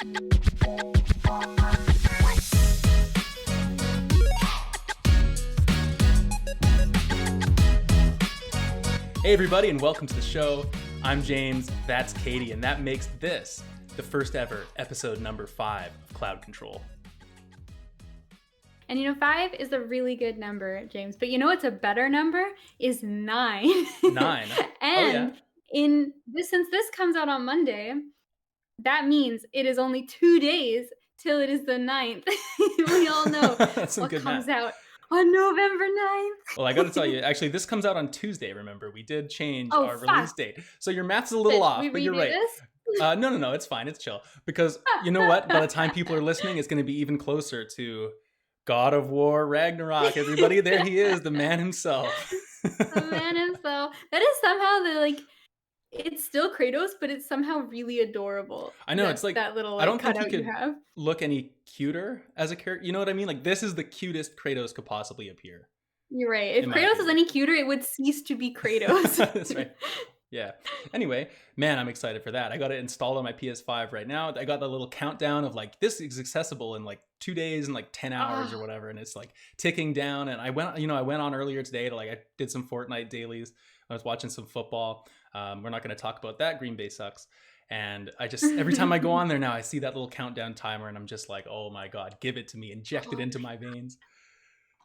Hey everybody, and welcome to the show. I'm James, that's Katie, and that makes this the first ever episode number 5 of Cloud Control. And 5 is a really good number, James. But what's a better number is 9. 9. And since this comes out on Monday, that means it is only 2 days till it is the 9th. We all know what comes out on November 9th. Well, I got to tell you, actually, this comes out on Tuesday, remember? We did change our release date. So your math's a little off, but you're right. No, it's fine. It's chill. Because you know what? By the time people are listening, it's going to be even closer to God of War Ragnarok. Everybody, there he is, the man himself. The man himself. That is somehow it's still Kratos, but it's somehow really adorable. I know, it's like that little I don't think he could look any cuter as a character. You know what I mean? Like, this is the cutest Kratos could possibly appear. You're right. If Kratos was any cuter, it would cease to be Kratos. That's right. Yeah. Anyway, man, I'm excited for that. I got it installed on my PS5 right now. I got the little countdown of like, this is accessible in like 2 days and like 10 hours or whatever. And it's like ticking down. And I went on earlier today to I did some Fortnite dailies. I was watching some football. We're not going to talk about that. Green Bay sucks. And I just, every time I go on there now, I see that little countdown timer and I'm just like, oh my God, give it to me, inject it into my veins.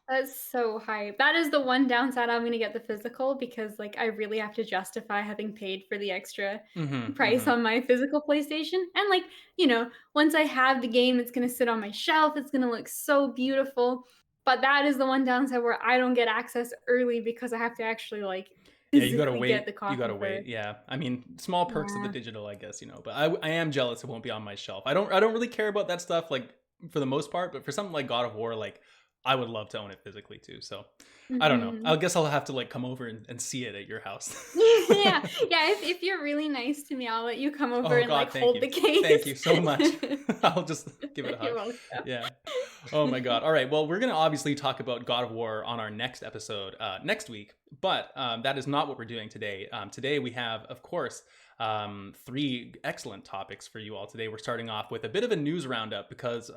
That's so hype. That is the one downside. I'm going to get the physical because I really have to justify having paid for the extra price on my physical PlayStation. And once I have the game, it's going to sit on my shelf. It's going to look so beautiful. But that is the one downside where I don't get access early because I have to actually you gotta wait. You gotta wait. Yeah, I mean, small perks of the digital, I guess, But I am jealous it won't be on my shelf. I don't really care about that stuff for the most part. But for something like God of War, I would love to own it physically too. So I don't know. I guess I'll have to come over and see it at your house. yeah. If you're really nice to me, I'll let you come over and hold the case. Thank you so much. I'll just give it a hug. You're welcome. Yeah. Oh my God. All right. Well, we're gonna obviously talk about God of War on our next episode next week, but that is not what we're doing today. Today we have, of course, 3 excellent topics for you all today. We're starting off with a bit of a news roundup because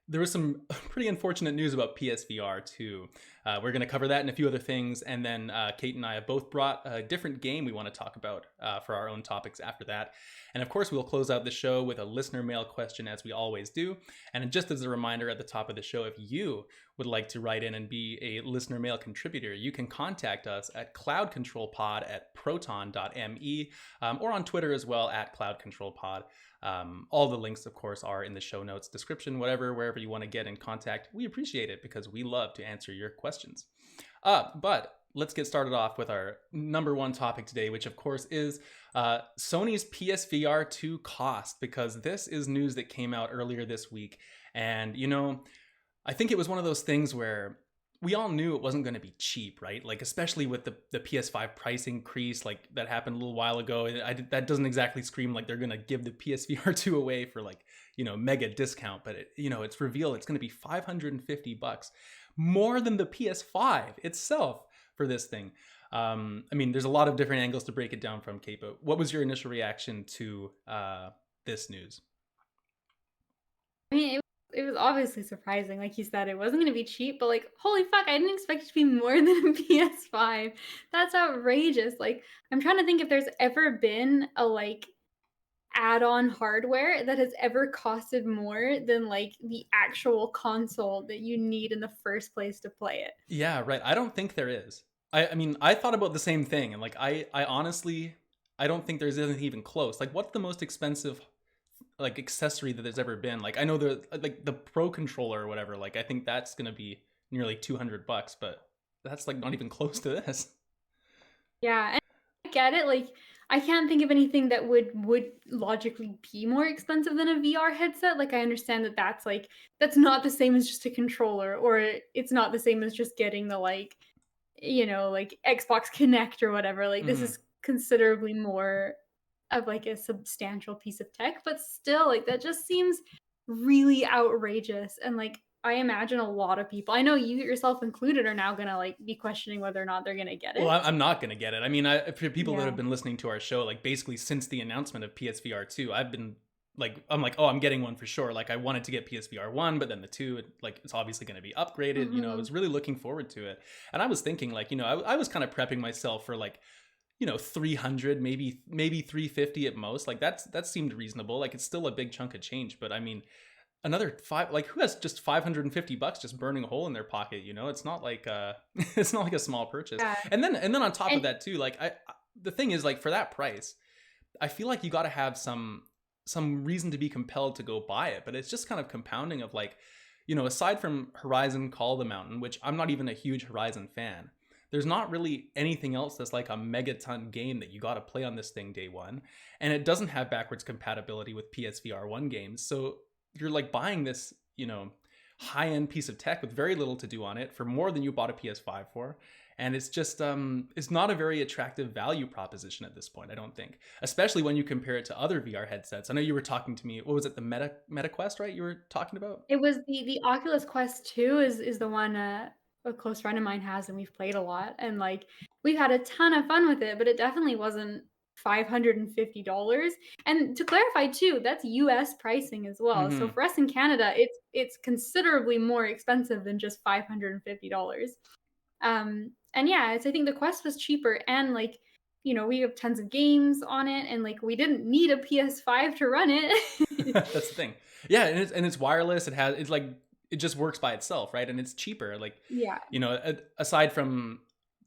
there was some pretty unfortunate news about PSVR2. We're going to cover that and a few other things. And then Kate and I have both brought a different game we want to talk about for our own topics after that. And of course, we'll close out the show with a listener mail question as we always do. And just as a reminder at the top of the show, if you would like to write in and be a listener mail contributor, you can contact us at CloudControlPod at proton.me or on Twitter as well at CloudControlPod. All the links, of course, are in the show notes, description, wherever you want to get in contact. We appreciate it because we love to answer your questions. But let's get started off with our number 1 topic today, which of course is Sony's PSVR2 cost, because this is news that came out earlier this week. And, I think it was one of those things where we all knew it wasn't going to be cheap, right? Especially with the PS5 price increase, that happened a little while ago. That doesn't exactly scream like they're going to give the PSVR2 away for mega discount, but it's revealed it's going to be $550, more than the PS5 itself for this thing. I mean, there's a lot of different angles to break it down from, Kate, but what was your initial reaction to this news? I mean, it was obviously surprising. Like you said, it wasn't going to be cheap, but holy fuck, I didn't expect it to be more than a PS5. That's outrageous. I'm trying to think if there's ever been a add-on hardware that has ever costed more than the actual console that you need in the first place to play it. Yeah, right. I don't think there is. I mean, I thought about the same thing, and I honestly, I don't think there's anything even close. What's the most expensive accessory that there's ever been? I know the Pro controller or whatever, I think that's gonna be nearly $200, but that's not even close to this. Yeah, and I get it. I can't think of anything that would logically be more expensive than a VR headset. I understand that that's not the same as just a controller, or it's not the same as just getting the Xbox Kinect or whatever. This is considerably more of a substantial piece of tech, but still that just seems really outrageous. And I imagine a lot of people, I know you yourself included, are now gonna be questioning whether or not they're gonna get it. Well, I'm not gonna get it. I mean, for people that have been listening to our show, basically since the announcement of PSVR2, I've been like I'm like, oh, I'm getting one for sure. Like I wanted to get PSVR 1, but then the 2, like it's obviously going to be upgraded. You know, I Hmm. was really looking forward to it. And I was thinking like, you know, I was kind of prepping myself for like, you know, 300, maybe 350 at most. Like that seemed reasonable. Like it's still a big chunk of change, but I mean, another five, like who has just $550 just burning a hole in their pocket, you know? It's not like it's not like a small purchase. Yeah. And then on top of And that too, like the thing is like for that price, I feel like you got to have some reason to be compelled to go buy it, but it's just kind of compounding of like, you know, aside from Horizon Call of the Mountain, which I'm not even a huge Horizon fan, there's not really anything else that's like a megaton game that you got to play on this thing day one, and it doesn't have backwards compatibility with PSVR 1 games. So you're like buying this, you know, high end piece of tech with very little to do on it for more than you bought a PS5 for. And it's just it's not a very attractive value proposition at this point, I don't think, especially when you compare it to other VR headsets. I know you were talking to me, what was it, the Meta Quest, right? You were talking about. it was the Oculus Quest 2 is the one a close friend of mine has, and we've played a lot, and like we've had a ton of fun with it, but it definitely wasn't $550. And to clarify too, that's US pricing as well. So Mm-hmm. for us in Canada, it's considerably more expensive than just $550. And yeah, I think the Quest was cheaper, and like, we have tons of games on it, and like we didn't need a PS5 to run it. That's the thing. Yeah, and it's wireless. It's like it just works by itself, right? And it's cheaper. Like, Yeah. you know, aside from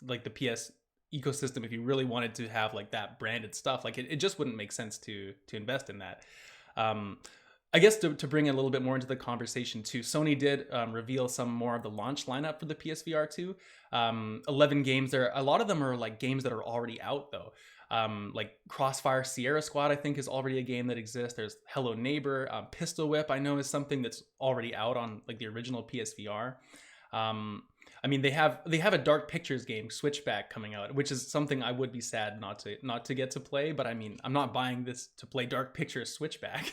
like the PS ecosystem, if you really wanted to have like that branded stuff, like it just wouldn't make sense to invest in that. Um, I guess to bring a little bit more into the conversation too, Sony did reveal some more of the launch lineup for the PSVR 2. 11 games there. A lot of them are like games that are already out though. Like Crossfire Sierra Squad, I think, is already a game that exists. There's Hello Neighbor. Pistol Whip, I know, is something that's already out on like the original PSVR. Um, I mean, they have a Dark Pictures game, Switchback, coming out, which is something I would be sad not to get to play. But I mean, I'm not buying this to play Dark Pictures Switchback,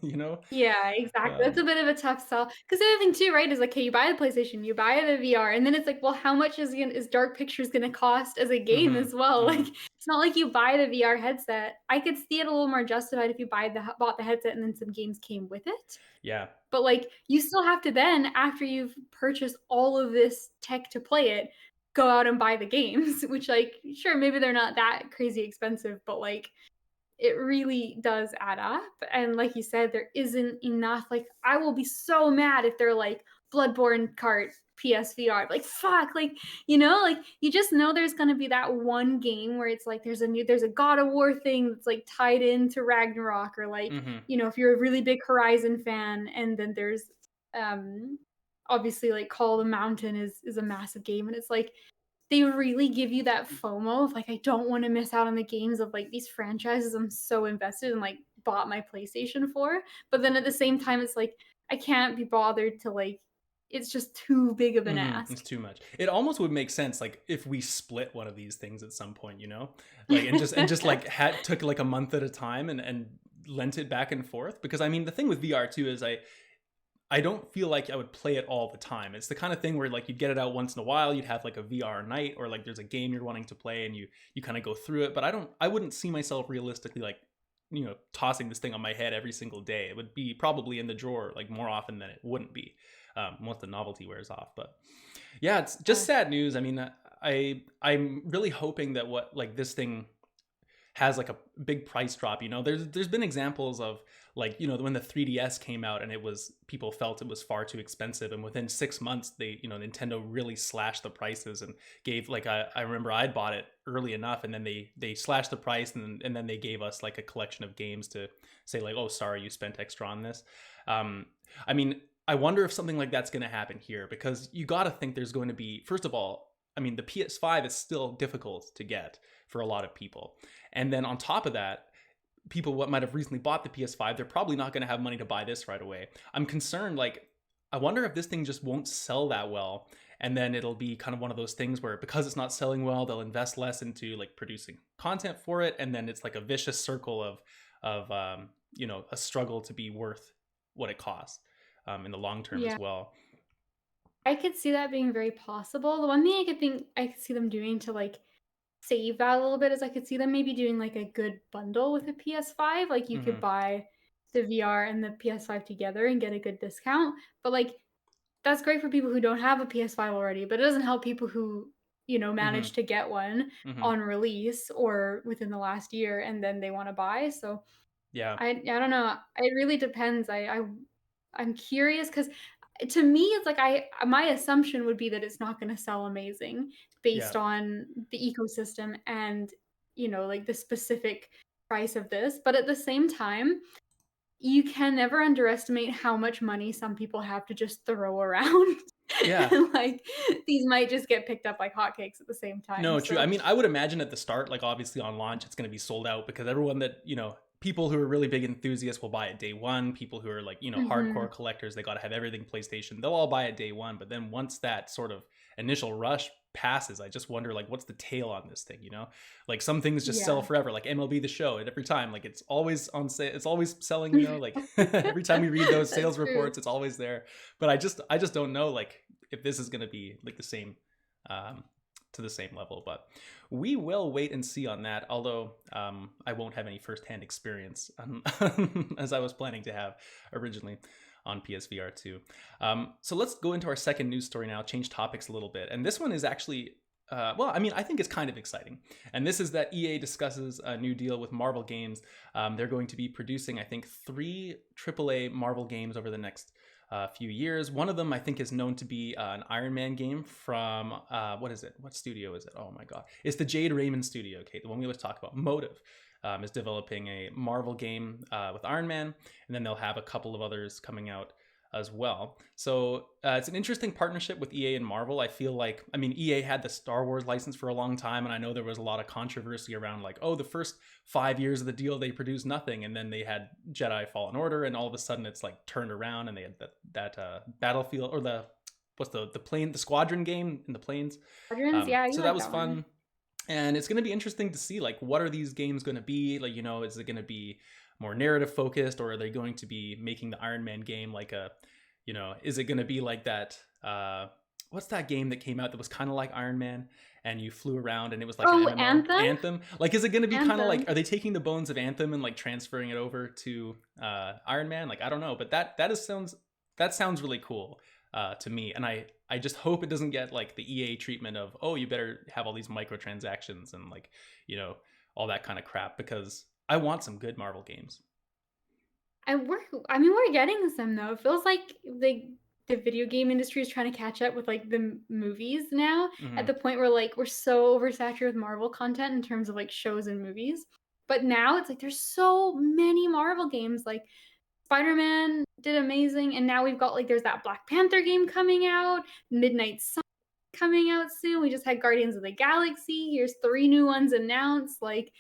you know. Yeah, exactly. That's Um, a bit of a tough sell. Because the other thing too, right, is like, okay, you buy the PlayStation, you buy the VR, and then it's like, well, how much is Dark Pictures gonna cost as a game mhm, as well? Like, mhm. it's not like you buy the VR headset. I could see it a little more justified if you bought the headset and then some games came with it. Yeah. But like, you still have to then, after you've purchased all of this tech to play it, go out and buy the games. Which, like, sure, maybe they're not that crazy expensive, but like it really does add up. And like you said, there isn't enough. Like, I will be so mad if they're like Bloodborne cart PSVR. Like, fuck, like, like you just know there's gonna be that one game where it's like there's a God of War thing that's like tied into Ragnarok, or like, Mhm. if you're a really big Horizon fan, and then there's um obviously like Call of the Mountain is a massive game, and it's like they really give you that FOMO of like, I don't want to miss out on the games of like these franchises I'm so invested in, like bought my PlayStation for. But then at the same time, it's like I can't be bothered to like, it's just too big of an It's ask. too much. It almost would make sense like if we split one of these things at some point, you know? Like and just like had took like a month at a time and lent it back and forth, because I mean the thing with VR too is I don't feel like I would play it all the time. It's the kind of thing where like you'd get it out once in a while, you'd have like a VR night, or like there's a game you're wanting to play and you kind of go through it, but I wouldn't see myself realistically like, you know, tossing this thing on my head every single day. It would be probably in the drawer like more often than it wouldn't be, once the novelty wears off. But yeah, it's just Yeah. sad news. I mean, I'm really hoping that what like this thing has like a big price drop. You know, there's been examples of like, you know, when the 3DS came out and people felt it was far too expensive, and within 6 months they, you know, Nintendo really slashed the prices and gave like I remember I'd bought it early enough, and then they slashed the price, and then they gave us like a collection of games to say like, oh sorry, you spent extra on this. um I mean, I wonder if something like that's going to happen here, because you got to think there's going to be, first of all, I mean, the PS5 is still difficult to get for a lot of people. And then on top of that, people what might have recently bought the PS5, they're probably not going to have money to buy this right away. I'm concerned, like, I wonder if this thing just won't sell that well. And then it'll be kind of one of those things where because it's not selling well, they'll invest less into like producing content for it. And then it's like a vicious circle of you know, a struggle to be worth what it costs in the long term as Yeah. well. I could see that being very possible. The one thing I could see them doing to like save that a little bit is I could see them maybe doing like a good bundle with a PS5. Like, you could Hmm. buy the VR and the PS5 together and get a good discount. But like that's great for people who don't have a PS5 already, but it doesn't help people who, Hmm. managed to get one Hmm. on release or within the last year and then they want to buy. So Yeah. I don't know. It really depends. I'm curious because to me it's like my assumption would be that it's not going to sell amazing Yeah. based on the ecosystem and like the specific price of this. But at the same time, you can never underestimate how much money some people have to just throw around. Yeah. And like these might just get picked up like hotcakes at the same time. No, true. I So mean, I would imagine at the start, like obviously on launch, it's going to be sold out because everyone that, people who are really big enthusiasts will buy it day one. People who are like, hardcore mhm. collectors, they got to have everything PlayStation. They'll all buy it day one. But then once that sort of initial rush passes, I just wonder like, what's the tail on this thing, Like some things just sell Yeah. forever, like MLB The Show. And every time, like it's always on sale. It's always selling, like every time we read those That's sales true. reports, it's always there. But I just don't know like if this is going to be like the same. Um, to the same level, but we will wait and see on that. Although I won't have any firsthand experience as I was planning to have originally on PSVR2. So let's go into our second news story now, change topics a little bit. And this one is actually, well, I mean, I think it's kind of exciting. And this is that EA discusses a new deal with Marvel Games. They're going to be producing, I think, 3 AAA Marvel games over the next few years. One of them, I think, is known to be an Iron Man game from what is it? What studio is it? Oh my god, it's the Jade Raymond studio. Okay, the one we always talk about. Motive is developing a Marvel game with Iron Man, and then they'll have a couple of others coming out as well. So it's an interesting partnership with EA and Marvel. I feel like, I mean, EA had the Star Wars license for a long time, and I know there was a lot of controversy around like, oh, the first 5 years of the deal they produced nothing, and then they had Jedi Fallen Order, and all of a sudden it's like turned around, and they had that Battlefield or the Squadron game in the planes. Quadrants, yeah, you So that like was that one. fun, and it's going to be interesting to see like what are these games going to be like. Is it going to be more narrative focused, or are they going to be making the Iron Man game like a, is it going to be like that? What's that game that came out that was kind of like Iron Man, and you flew around and it was like an Oh, MMO? Anthem? Anthem. Like, is it going to be kind of like, Anthem. are they taking the bones of Anthem and like transferring it over to Iron Man? Like, I don't know, but that sounds really cool to me, and I just hope it doesn't get like the EA treatment of, oh, you better have all these microtransactions and like, you know, all that kind of crap, because I want some good Marvel games. I mean, we're getting some though. It feels like the video game industry is trying to catch up with like the movies now at Hmm. the point where like we're so oversaturated with Marvel content in terms of like shows and movies. But now it's like there's so many Marvel games. Like Spider-Man did amazing, and now we've got like there's that Black Panther game coming out, Midnight Sun coming out soon. We just had Guardians of the Galaxy. Here's 3 new ones announced. Like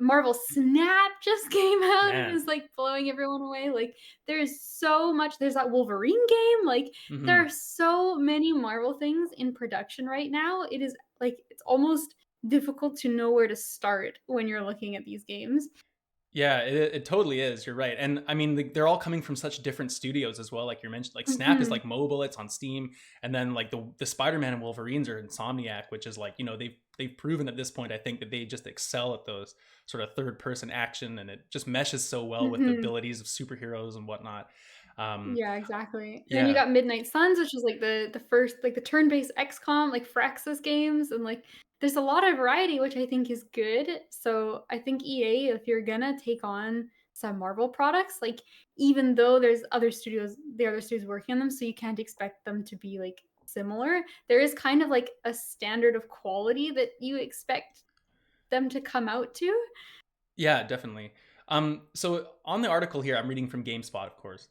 Marvel Snap just came out and Man. is like blowing everyone away. Like there's so much. There's that Wolverine game. Like there Hmm. are so many Marvel things in production right now. It is like it's almost difficult to know where to start when you're looking at these games. Yeah, it totally is. You're right. And I mean, they're all coming from such different studios as well. Like you mentioned, like Snap is Mhm. like mobile, it's on Steam. And then like the Spider-Man and Wolverines are Insomniac, which is like, they've proven at this point, I think, that they just excel at those sort of third person action, and it just meshes so well with the Mhm. abilities of superheroes and whatnot. Yeah, exactly. And then you Yeah. got Midnight Suns, which is like the first like the turn-based XCOM, like Firaxis games, and like there's a lot of variety, which I think is good. So I think EA, if you're gonna take on some Marvel products, like even though there's the other studios working on them, so you can't expect them to be like similar. There is kind of like a standard of quality that you expect them to come out to. Yeah, definitely. So on the article here, I'm reading from GameSpot, of course.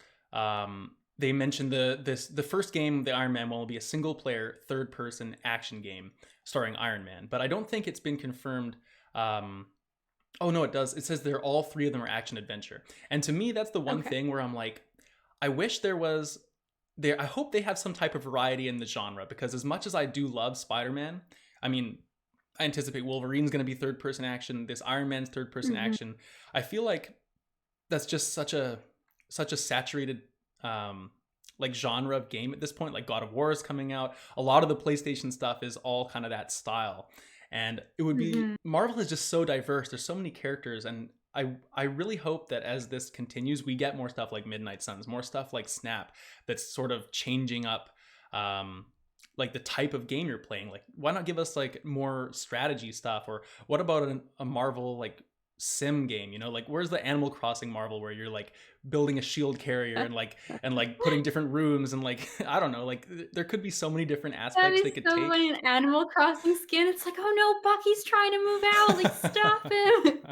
They mentioned the first game, the Iron Man one, will be a single player third person action game starring Iron Man, but I don't think it's been confirmed. Um, oh no, it does. It says they're all 3 of them are action adventure, and to me, that's the one Okay. thing where I'm like, I wish there was. There, I hope they have some type of variety in the genre, because as much as I do love Spider-Man, I mean, I anticipate Wolverine's going to be third person action. This Iron Man's third person Mhm. action. I feel like that's just such a saturated like genre of game at this point. Like God of War is coming out. A lot of the PlayStation stuff is all kind of that style. And it would be Mhm. Marvel is just so diverse. There's so many characters, and I really hope that as this continues, we get more stuff like Midnight Suns, more stuff like Snap that's sort of changing up um like the type of game you're playing. Like why not give us like more strategy stuff, or what about a Marvel like sim game, you know? Like where's the Animal Crossing Marvel where you're like building a shield carrier and like putting different rooms and like I don't know, like there could be so many different That aspects is they could so take. funny, an Animal Crossing skin, it's like, "Oh no, Bucky's trying to move out, like, stop him."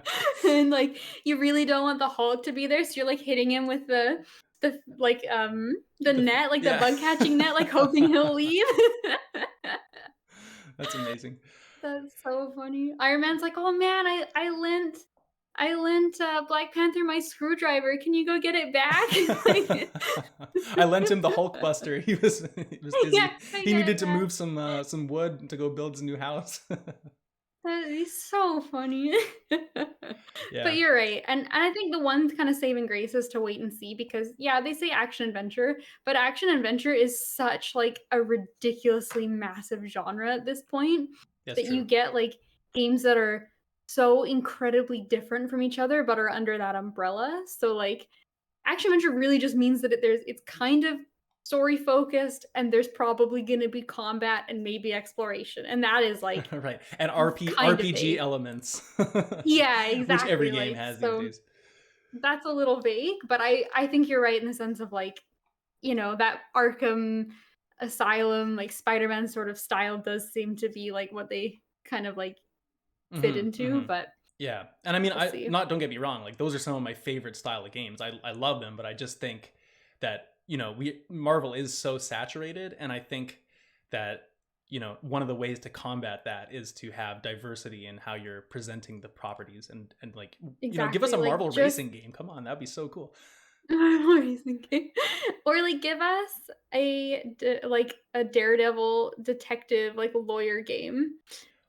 And, like, you really don't want the Hulk to be there, so you're, like, hitting him with the net, like, the Yeah. bug catching net, like, hoping he'll leave. That's amazing. That's so funny. Iron Man's like, "Oh man, I lent Black Panther my screwdriver, can you go get it back?" Like I lent him the Hulkbuster. He was yeah, busy. can I He get needed it to back? move some wood to go build his new house. That is so funny. But Yeah. you're right, and I think the one kind of saving grace is to wait and see because, yeah, they say action adventure, but action adventure is such, like, a ridiculously massive genre at this point That's that you true. get, like, games that are so incredibly different from each other, but are under that umbrella, so, like, action adventure really just means that it's kind of story focused, and there's probably gonna be combat and maybe exploration, and that is, like, Right. And kind of RPG vague. elements, Yeah, which every exactly, game like, has these so days. that's a little vague, but I think you're right in the sense of, like, that Arkham Asylum, like, Spider-Man sort of style does seem to be, like, what they kind of, like, fit Mhm, into, mhm. but Yeah. And I mean, we'll I see. not don't get me wrong, like those are some of my favorite style of games. I love them, but I just think that, we Marvel is so saturated, and I think that, one of the ways to combat that is to have diversity in how you're presenting the properties and like, give us Exactly, a like, Marvel just racing game. Come on, that'd be so cool. Or, like, give us a Daredevil detective, like, lawyer game.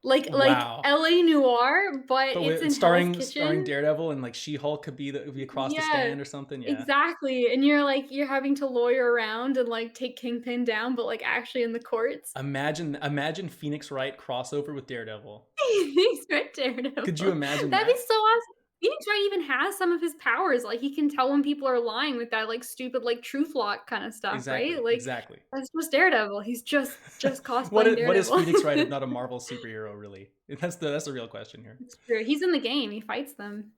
Like Wow. LA Noire, but But it's with in Hell's starring Kitchen. Daredevil, and like She-Hulk could be across the Yeah, stand or something. Yeah. exactly, and you're having to lawyer around and, like, take Kingpin down, but, like, actually in the courts. Imagine Phoenix Wright crossover with Daredevil. He's right, Could you Daredevil. imagine That'd be that? so awesome. Phoenix Wright even has some of his powers, like, he can tell when people are lying with that, like, stupid, like, truth lock kinda stuff, right? Exactly, Like, exactly. that's just Daredevil, he's just What cosplaying is what is Daredevil. Phoenix Wright if not a Marvel superhero, really? That's the real question here. It's true, he's in the game, he fights them.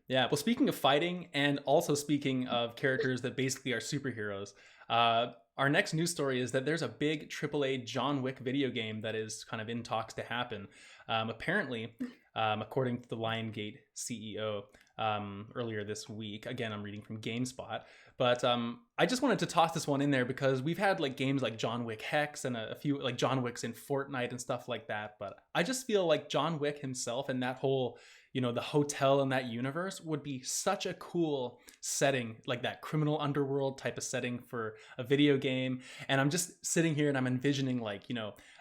Yeah. Well, speaking of fighting, and also speaking of characters that basically are superheroes, our next news story is that there's a big AAA John Wick video game that is kind of in talks to happen. Apparently, according to the Liongate CEO, earlier this week. Again, I'm reading from GameSpot. But I just wanted to toss this one in there because we've had like games like John Wick Hex and a few like John Wick's in Fortnite and stuff like that. But I just feel like John Wick himself and that whole, the hotel in that universe would be such a cool setting, like that criminal underworld type of setting for a video game. And I'm just sitting here and I'm envisioning like,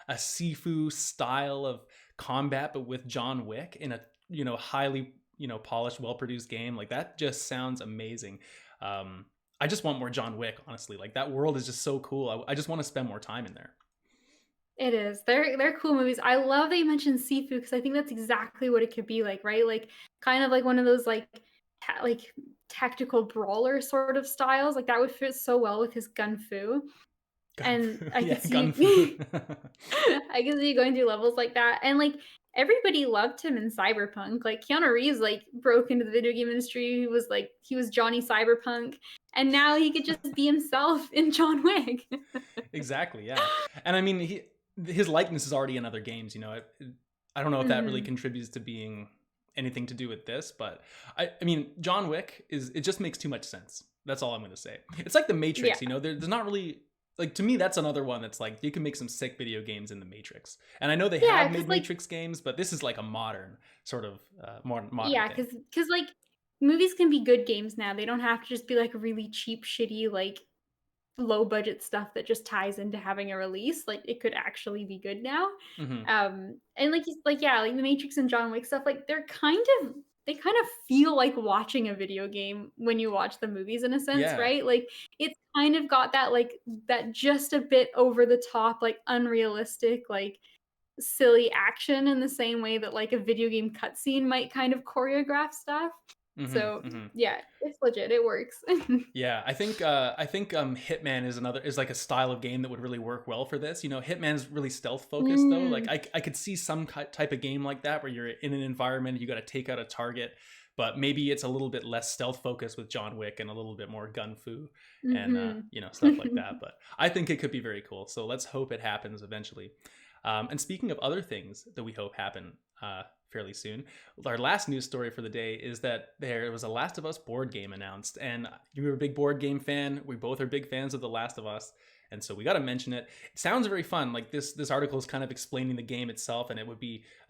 a Sifu style of combat, but with John Wick in a, highly, polished, well produced game. Like that just sounds amazing. I just want more John Wick, honestly. Like that world is just so cool. I just want to spend more time in there. It is. They're cool movies. I love that you mentioned Sifu because I think that's exactly what it could be like, right? Like kind of like one of those like tactical brawler sort of styles. Like that would fit so well with his gun fu. Gun And fu. I Yeah, could see gun fu. I could see you going through levels like that. And like everybody loved him in Cyberpunk. Like Keanu Reeves like broke into the video game industry. He was Johnny Cyberpunk. And now he could just be himself in John Wick. Exactly, yeah. And I mean, his likeness is already in other games. I don't know if that really Mhm. contributes to being anything to do with this, but I mean, John Wick it just makes too much sense. That's all I'm going to say. It's like the Yeah. Matrix. There's not really like, to me, that's another one that's like you can make some sick video games in the Matrix. And I know they Yeah, have because made like Matrix games, but this is like a modern sort of modern yeah, thing. because like movies can be good games now. They don't have to just be like really cheap, shitty, like low budget stuff that just ties into having a release. Like it could actually be good now. Hmm. And like yeah, like the Matrix and John Wick stuff, like they kind of feel like watching a video game when you watch the movies in a sense, Yeah. right? Like it's kind of got that just a bit over the top, like unrealistic, like silly action in the same way that like a video game cutscene might kind of choreograph stuff. Mm-hmm, So mm-hmm. yeah, it's legit. It works. Yeah, I think Hitman is like a style of game that would really work well for this. You know, Hitman's really stealth focused though. Like Mm, I could see some type of game like that where you're in an environment, you got to take out a target, but maybe it's a little bit less stealth focused with John Wick and a little bit more gun fu and mhm. you know, stuff like that. But I think it could be very cool. So let's hope it happens eventually. And speaking of other things that we hope happen fairly soon, our last news story for the day is that there was a Last of Us board game announced. And you're a big board game fan. We both are big fans of The Last of Us. And so we got to mention it. It sounds very fun. Like this article is kind of explaining the game itself, and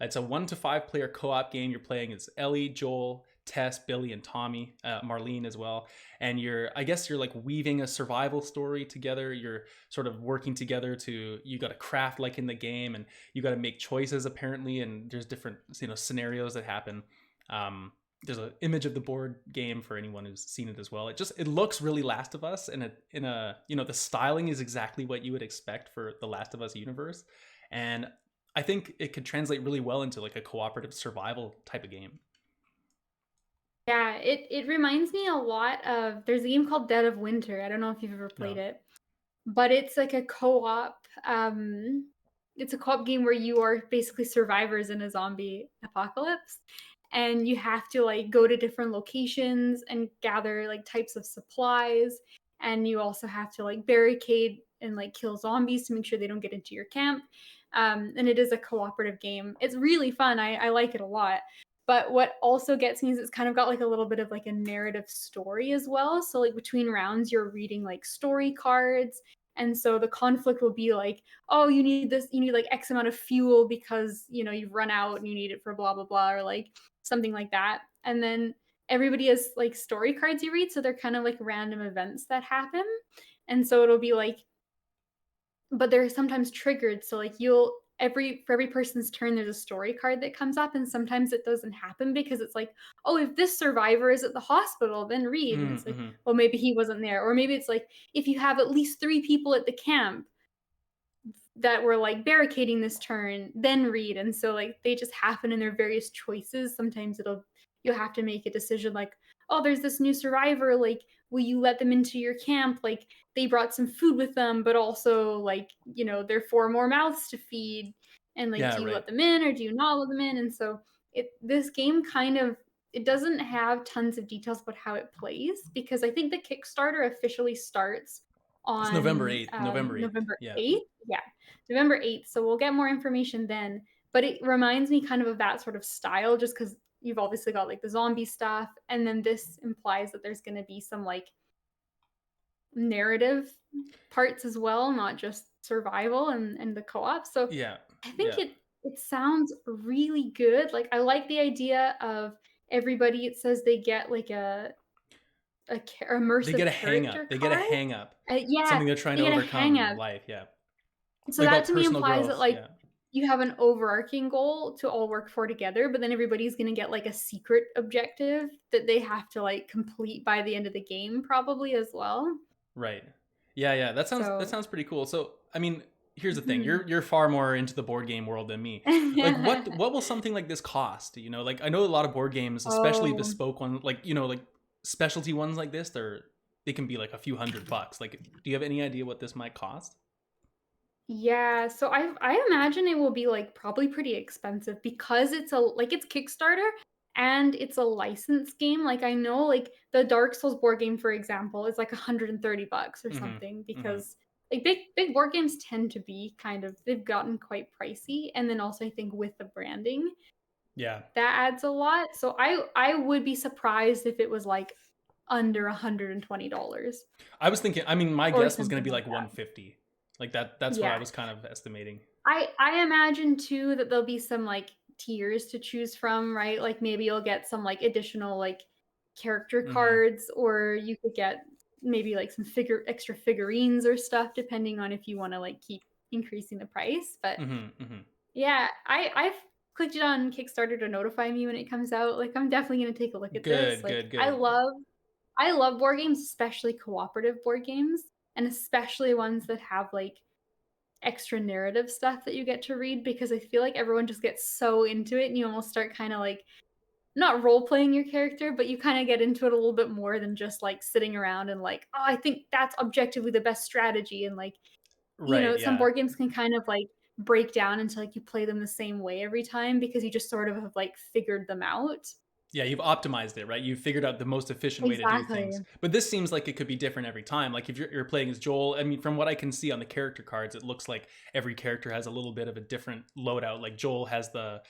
it's a 1 to 5 player co-op game. You're playing as Ellie, Joel, Tess, Billy, and Tommy, Marlene as well. And I guess you're like weaving a survival story together. You're sort of working together you got to craft like in the game, and you got to make choices apparently. And there's different, you know, scenarios that happen. There's an image of the board game for anyone who's seen it as well. It looks really Last of Us, and you know, the styling is exactly what you would expect for the Last of Us universe. And I think it could translate really well into like a cooperative survival type of game. Yeah, it reminds me a lot of there's a game called Dead of Winter. I don't know if you've ever played No. it, but it's like a co-op. It's a co-op game where you are basically survivors in a zombie apocalypse, and you have to like go to different locations and gather like types of supplies, and you also have to like barricade and like kill zombies to make sure they don't get into your camp. And it is a cooperative game. It's really fun. I like it a lot. But what also gets me is it's kind of got like a little bit of like a narrative story as well. So like between rounds, you're reading like story cards. And so the conflict will be like, oh, you need this, you need like X amount of fuel because, you know, you've run out and you need it for blah, blah, blah, or like something like that. And then everybody has like story cards you read. So they're kind of like random events that happen. And so it'll be like, but they're sometimes triggered. So like you'll for every person's turn, there's a story card that comes up, and sometimes it doesn't happen because it's like, oh, if this survivor is at the hospital, then read. And it's like, Mm-hmm. well, maybe he wasn't there. Or maybe it's like, if you have at least 3 people at the camp that were like barricading this turn, then read. And so like they just happen in their various choices. Sometimes you'll have to make a decision like, oh, there's this new survivor, like, will you let them into your camp? Like they brought some food with them, but also like, you know, there are 4 more mouths to feed. And like, Yeah. do you Right. let them in or do you not let them in? And so this game kind of it doesn't have tons of details about how it plays because I think the Kickstarter officially starts It's November on 8th. November 8th. November Yeah. 8th. Yeah, November 8th. So we'll get more information then. But it reminds me kind of that sort of style just because you've obviously got like the zombie stuff. And then this implies that there's going to be some like narrative parts as well, not just survival and the co-op. So Yeah. I think Yeah. it sounds really good. Like I like the idea of everybody, it says they get like a They immersive get a hang up. character They get a card. hang up. Yeah, Something they're trying they to get a overcome hang in up. life. Yeah. So Like that about to me personal implies that growth. like Yeah. you have an overarching goal to all work for together, but then everybody's going to get like a secret objective that they have to like complete by the end of the game probably as well. Right. Yeah, yeah. That So sounds pretty cool. So, I mean, here's the thing. mhm. You're far more into the board game world than me. Like what will something like this cost? You know, like I know a lot of board games, especially Oh, bespoke ones, like, you know, like specialty ones like this, they can be like a few $100. Like, do you have any idea what this might cost? yeah, so I imagine it will be like probably pretty expensive because it's Kickstarter and it's a licensed game. Like I know like the Dark Souls board game, for example, is like $130 or Mm-hmm. something Mm-hmm. because like big board games tend to be kind of they've gotten quite pricey. And then also I think with the branding, Yeah. that adds a lot. So I would be surprised if it was like under $120 I was thinking, I mean, my or guess was going something to be like like that. 150. Like that's what I Yeah. was kind of estimating. I imagine too that there'll be some like tiers to choose from, right? Like maybe you'll get some like additional like character Mm-hmm. cards, or you could get maybe like some extra figurines or stuff, depending on if you want to like keep increasing the price. But Mm-hmm. Mm-hmm. yeah, I've clicked it on Kickstarter to notify me when it comes out. Like I'm definitely gonna take a look at this. Good, Like good, good. I love board games, especially cooperative board games, and especially ones that have like extra narrative stuff that you get to read because I feel like everyone just gets so into it and you almost start kind of like not role playing your character, but you kind of get into it a little bit more than just like sitting around and like, oh, I think that's objectively the best strategy. And like, Right, some yeah. board games can kind of like break down into like you play them the same way every time because you just sort of have like figured them out. Yeah, you've optimized it, right? You've figured out the most efficient way to do things. Exactly. But this seems like it could be different every time. Like if you're playing as Joel, I mean, from what I can see on the character cards, it looks like every character has a little bit of a different loadout. Like Joel has the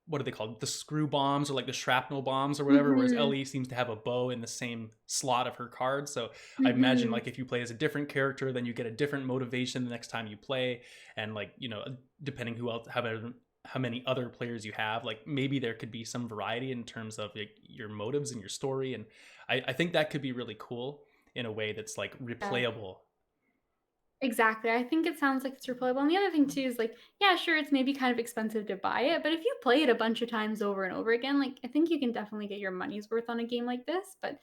what are they called? The screw bombs or like the shrapnel bombs or whatever. Whereas Mhm. Ellie seems to have a bow in the same slot of her card. So I imagine Mhm. like if you play as a different character, then you get a different motivation the next time you play, and like depending who else how many other players you have, like maybe there could be some variety in terms of like your motives and your story, and I think that could be really cool in a way that's like Yeah. replayable. Exactly. I think it sounds like it's replayable. And the other thing too is like, yeah, sure, it's maybe kind of expensive to buy it, but if you play it a bunch of times over and over again, like I think you can definitely get your money's worth on a game like this. But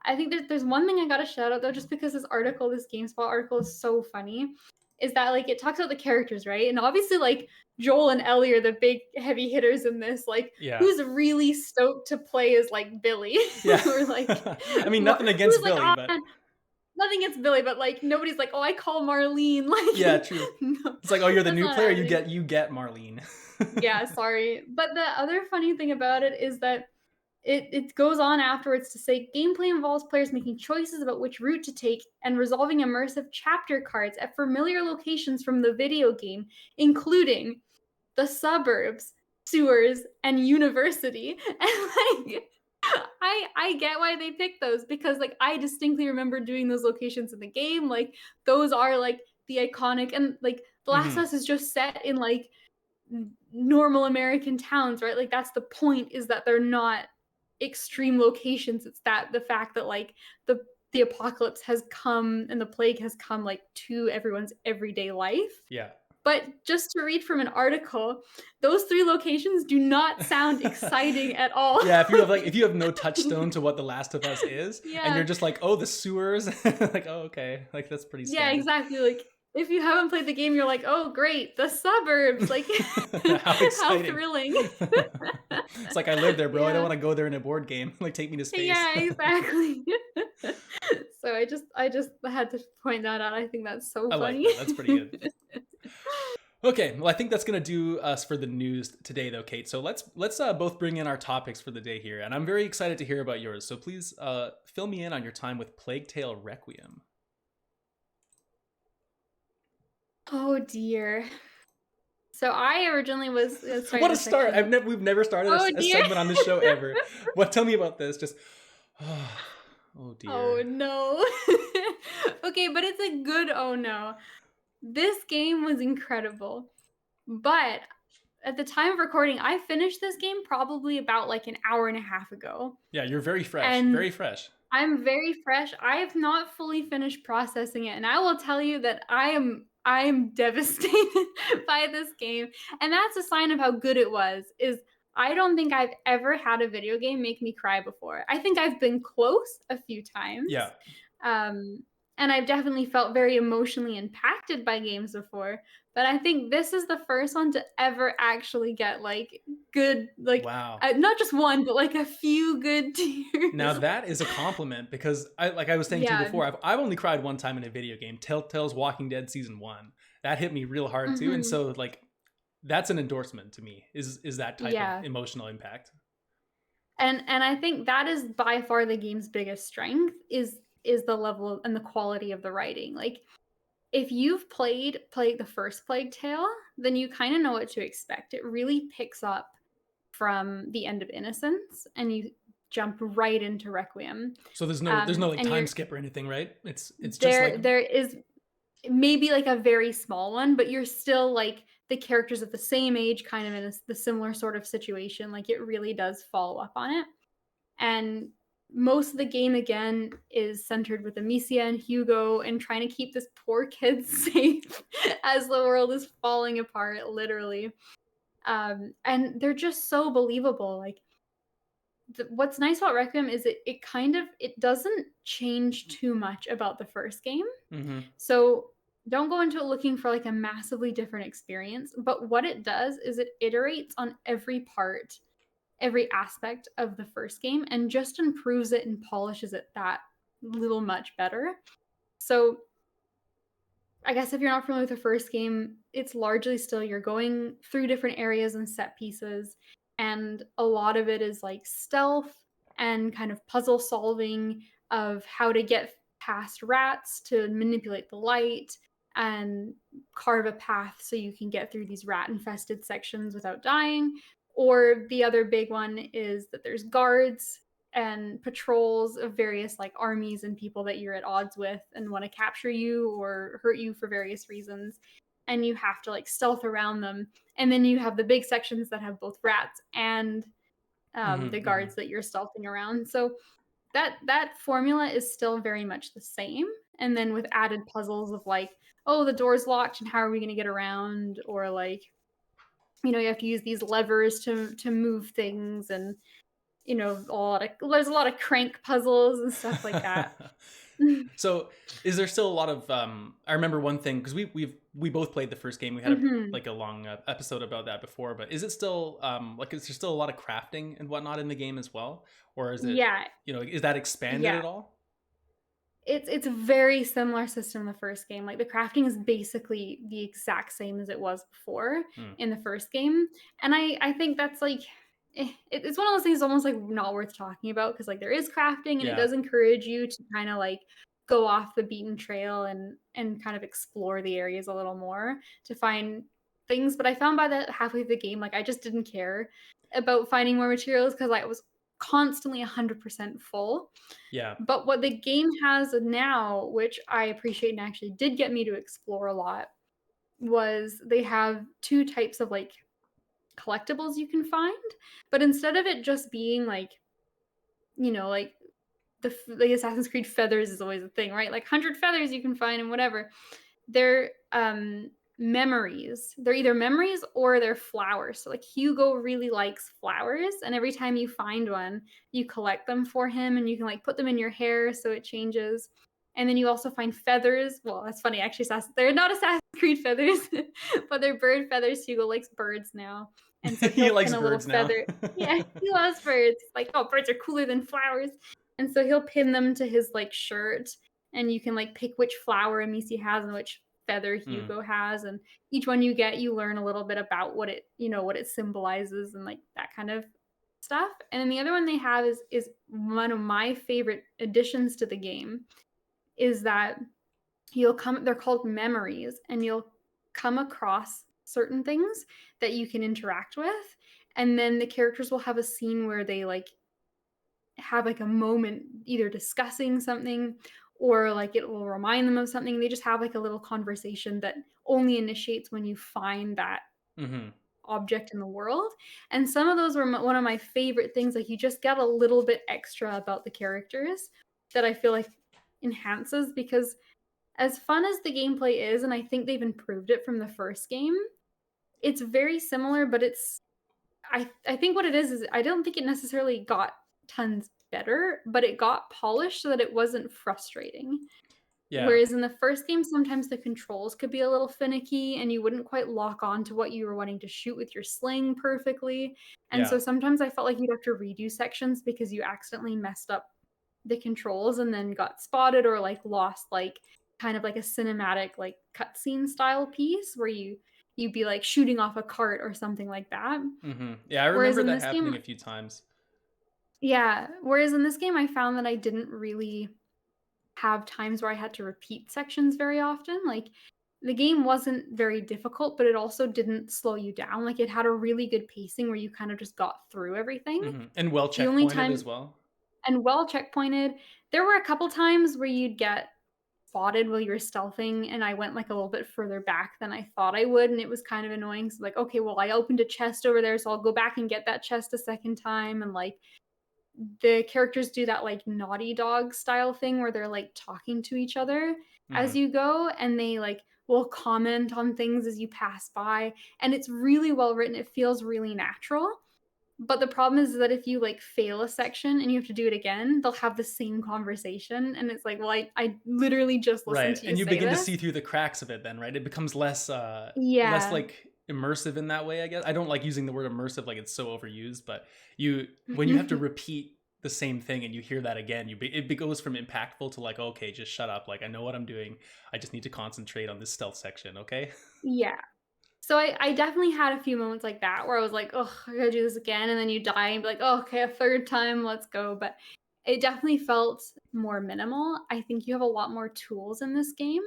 I think there's one thing I gotta shout out though, just because this GameSpot article is so funny, is that like it talks about the characters, right? And obviously like Joel and Ellie are the big heavy hitters in this. Like, Yeah, who's really stoked to play as like Billy? yeah. Or like I mean, nothing who's against like, Billy, oh but man, nothing against Billy, but like nobody's like, "Oh, I call Marlene." yeah, Like, true. no, It's like, oh, you're the that's new not player, happening. you get Marlene. Yeah, sorry. But the other funny thing about it is that it goes on afterwards to say gameplay involves players making choices about which route to take and resolving immersive chapter cards at familiar locations from the video game, including the suburbs, sewers, and university. And like I get why they picked those because like I distinctly remember doing those locations in the game. Like those are like the iconic and like The Last Hmm. of Us is just set in like normal American towns, right? Like that's the point is that they're not extreme locations. It's that the fact that like the apocalypse has come and the plague has come like to everyone's everyday life. Yeah. But just to read from an article, those 3 locations do not sound exciting at all. Yeah, if you have like if Like you have no touchstone to what The Last of Us is, and you're yeah. just like, oh, the sewers, like, oh, okay, like that's pretty Yeah, standard. exactly, like, if you haven't played the game, you're like, "Oh, great, the suburbs," like, How how exciting. thrilling. It's like I live there, bro. I don't Yeah. want to go there in a board game. Like take me to space. Yeah, exactly. So I just had to point that out, I think that's so I like funny. that. That's pretty good. Okay, well, I think that's gonna do us for the news today, though, Kate. So let's both bring in our topics for the day here, and I'm very excited to hear about yours. So please fill me in on your time with Plague Tale Requiem. Oh, dear. So I originally was sorry, What a this start! section. We've never started Oh, a dear. segment on this show ever. What? Tell me about this. Just oh Oh, dear. no. Okay, but it's a good oh, no. This game was incredible, but at the time of recording, I finished this game probably about, like, an hour and a half ago, Yeah, you're very fresh. and Very fresh. I'm very fresh. I have not fully finished processing it, and I will tell you that I am devastated by this game, and that's a sign of how good it was, is I don't think I've ever had a video game make me cry before. I think I've been close a few Yeah. times, um, and I've definitely felt very emotionally impacted by games before, but I think this is the first one to ever actually get, like, good like, Wow. not just one, but, like, a few good Now tears. that is a compliment because like I was saying to you Yeah. before, I've only cried one time in a video game, Telltale's Walking Dead season 1. That hit me real hard too, and Mhm. so like that's an endorsement to me. Is that type of Yeah. emotional impact? And I think that is by far the game's biggest strength is the level and the quality of the writing. Like, if you've played the first Plague Tale, then you kinda know what to expect. It really picks up from the end of Innocence, and you jump right into Requiem. So there's no like And time you're skip or anything, right? It's just there like there is maybe, like, a very small one, but you're still, like, the characters at the same age, kind of in the similar sort of situation, like, it really does follow up on it. And most of the game, again, is centered with Amicia and Hugo and trying to keep this poor kid safe as the world is falling apart, literally. And they're just so believable, like, what's nice about Requiem is it kind of it doesn't change too much about the first game. mhm. So don't go into it looking for like a massively different experience. But what it does is it iterates on every part every aspect of the first game and just improves it and polishes it that little much better. So I guess if you're not familiar with the first game, it's largely still you're going through different areas and set pieces, and a lot of it is like stealth and kind of puzzle solving of how to get past rats to manipulate the light and carve a path so you can get through these rat infested sections without dying. Or the other big one is that there's guards and patrols of various like armies and people that you're at odds with and want to capture you or hurt you for various reasons, and you have to like stealth around them. And then you have the big sections that have both rats and the Mm-hmm, mm-hmm. guards that you're stealthing around. So that formula is still very much the same, and then with added puzzles of like, oh, the door's locked and how are we going to get around, or like, you have to use these levers to move things, and there's a lot of crank puzzles and stuff like that. So is there still a lot of I remember one thing because we both played the first game. We had Mhm. like a long episode about that before, but is it still like is there still a lot of crafting and whatnot in the game as well, or is it, Yeah, is that expanded yeah. at all? It's a very similar system in the first game. Like the crafting is basically the exact same as it was before Hmm. in the first game, and I think that's like it's one of those things almost like not worth talking about because like there is crafting and it Yeah. does encourage you to kind of like go off the beaten trail and kind of explore the areas a little more to find things. But I found by the halfway through the game, like I just didn't care about finding more materials because I was constantly 100% full. Yeah. But what the game has now, which I appreciate and actually did get me to explore a lot, was they have two types of like collectibles you can find. But instead of it just being like, like the Assassin's Creed feathers is always a thing, right? Like 100 feathers you can find and whatever. They're memories. They're either memories or they're flowers. So like Hugo really likes flowers, and every time you find one, you collect them for him and you can like put them in your hair so it changes. And then you also find feathers. Well, that's funny. Actually, they're not Assassin's Creed feathers, but they're bird feathers. Hugo likes birds now. And so He he'll likes pin a little birds now. feather. Yeah, he loves birds. He's like, oh, birds are cooler than flowers. And so he'll pin them to his like shirt, and you can like pick which flower Amici has and which feather Hmm. Hugo has, and each one you get, you learn a little bit about what it symbolizes and like that kind of stuff. And then the other one they have is one of my favorite additions to the game is that they're called memories, and you'll come across certain things that you can interact with, and then the characters will have a scene where they like have like a moment either discussing something or like it will remind them of something. They just have like a little conversation that only initiates when you find that Hmm. object in the world. And some of those were one of my favorite things. Like you just get a little bit extra about the characters that I feel like enhances, because as fun as the gameplay is, and I think they've improved it from the first game, it's very similar, but I think what it is I don't think it necessarily got tons better, but it got polished so that it wasn't frustrating. Yeah. Whereas in the first game, sometimes the controls could be a little finicky and you wouldn't quite lock on to what you were wanting to shoot with your sling perfectly. And Yeah. so sometimes I felt like you'd have to redo sections because you accidentally messed up the controls and then got spotted or like lost like kind of like a cinematic like cutscene style piece where you'd be like shooting off a cart or something like that. Hmm. Yeah, I Whereas remember in that this happening game, a few times. yeah, whereas in this game I found that I didn't really have times where I had to repeat sections very often. Like the game wasn't very difficult, but it also didn't slow you down. Like it had a really good pacing where you kind of just got through everything. Hmm. And well The only checkpointed time as well. and well checkpointed. There were a couple times where you'd get spotted while you were stealthing, and I went like a little bit further back than I thought I would, and it was kind of annoying. So like, okay, well, I opened a chest over there, so I'll go back and get that chest a second time. And like the characters do that like naughty dog style thing where they're like talking to each other Hmm. as you go, and they like will comment on things as you pass by, and it's really well written. It feels really natural. But the problem is that if you like fail a section and you have to do it again, they'll have the same conversation, and it's like, well, I literally just listened Right. to you And you say begin to this. see through the cracks of it then, right? It becomes less Yeah. like immersive in that way, I guess. I don't like using the word immersive like it's so overused, but you when you have to repeat the same thing and you hear that again, it goes from impactful to like, okay, just shut up. Like I know what I'm doing. I just need to concentrate on this stealth section, okay? Yeah. So I definitely had a few moments like that where I was like, "Oh, I gotta do this again," and then you die and be like, "Oh, okay, a third time, let's go." But it definitely felt more minimal. I think you have a lot more tools in this game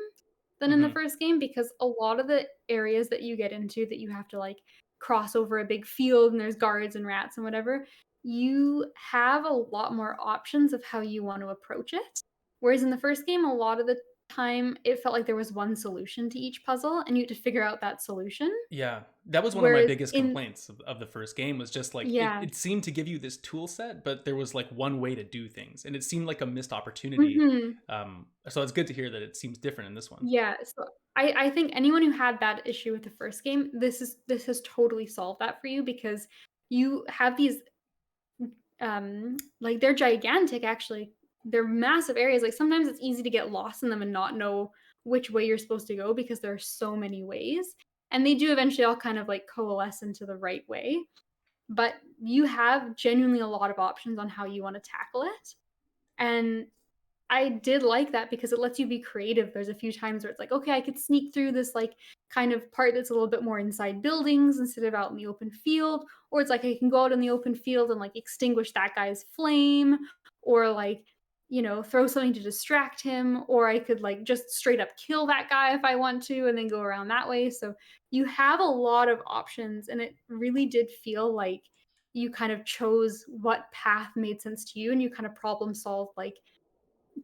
than in the Hmm. first game because a lot of the areas that you get into that you have to like cross over a big field and there's guards and rats and whatever, you have a lot more options of how you want to approach it. Whereas in the first game, a lot of the time it felt like there was one solution to each puzzle and you had to figure out that solution. Yeah, that was one of my Whereas biggest in complaints of the first game was just like yeah. it seemed to give you this tool set, but there was like one way to do things, and it seemed like a missed opportunity. Mhm. So it's good to hear that it seems different in this one. Yeah, so I think anyone who had that issue with the first game, this has totally solved that for you because you have these like they're gigantic actually. They're massive areas. Like sometimes it's easy to get lost in them and not know which way you're supposed to go because there are so many ways. And they do eventually all kind of like coalesce into the right way. But you have genuinely a lot of options on how you want to tackle it. And I did like that because it lets you be creative. There's a few times where it's like, okay, I could sneak through this like kind of part that's a little bit more inside buildings instead of out in the open field. Or it's like I can go out in the open field and like extinguish that guy's flame, or like, throw something to distract him, or I could like just straight up kill that guy if I want to and then go around that way. So you have a lot of options, and it really did feel like you kind of chose what path made sense to you and you kind of problem solved like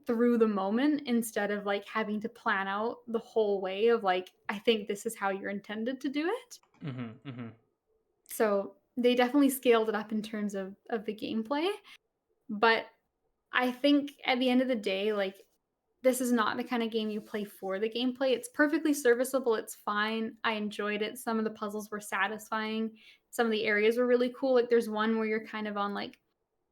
through the moment instead of like having to plan out the whole way of like I think this is how you're intended to do it. Hmm. Hmm. So they definitely scaled it up in terms of the gameplay, but I think at the end of the day like this is not the kind of game you play for the gameplay. It's perfectly serviceable, it's fine. I enjoyed it. Some of the puzzles were satisfying. Some of the areas were really cool. Like there's one where you're kind of on like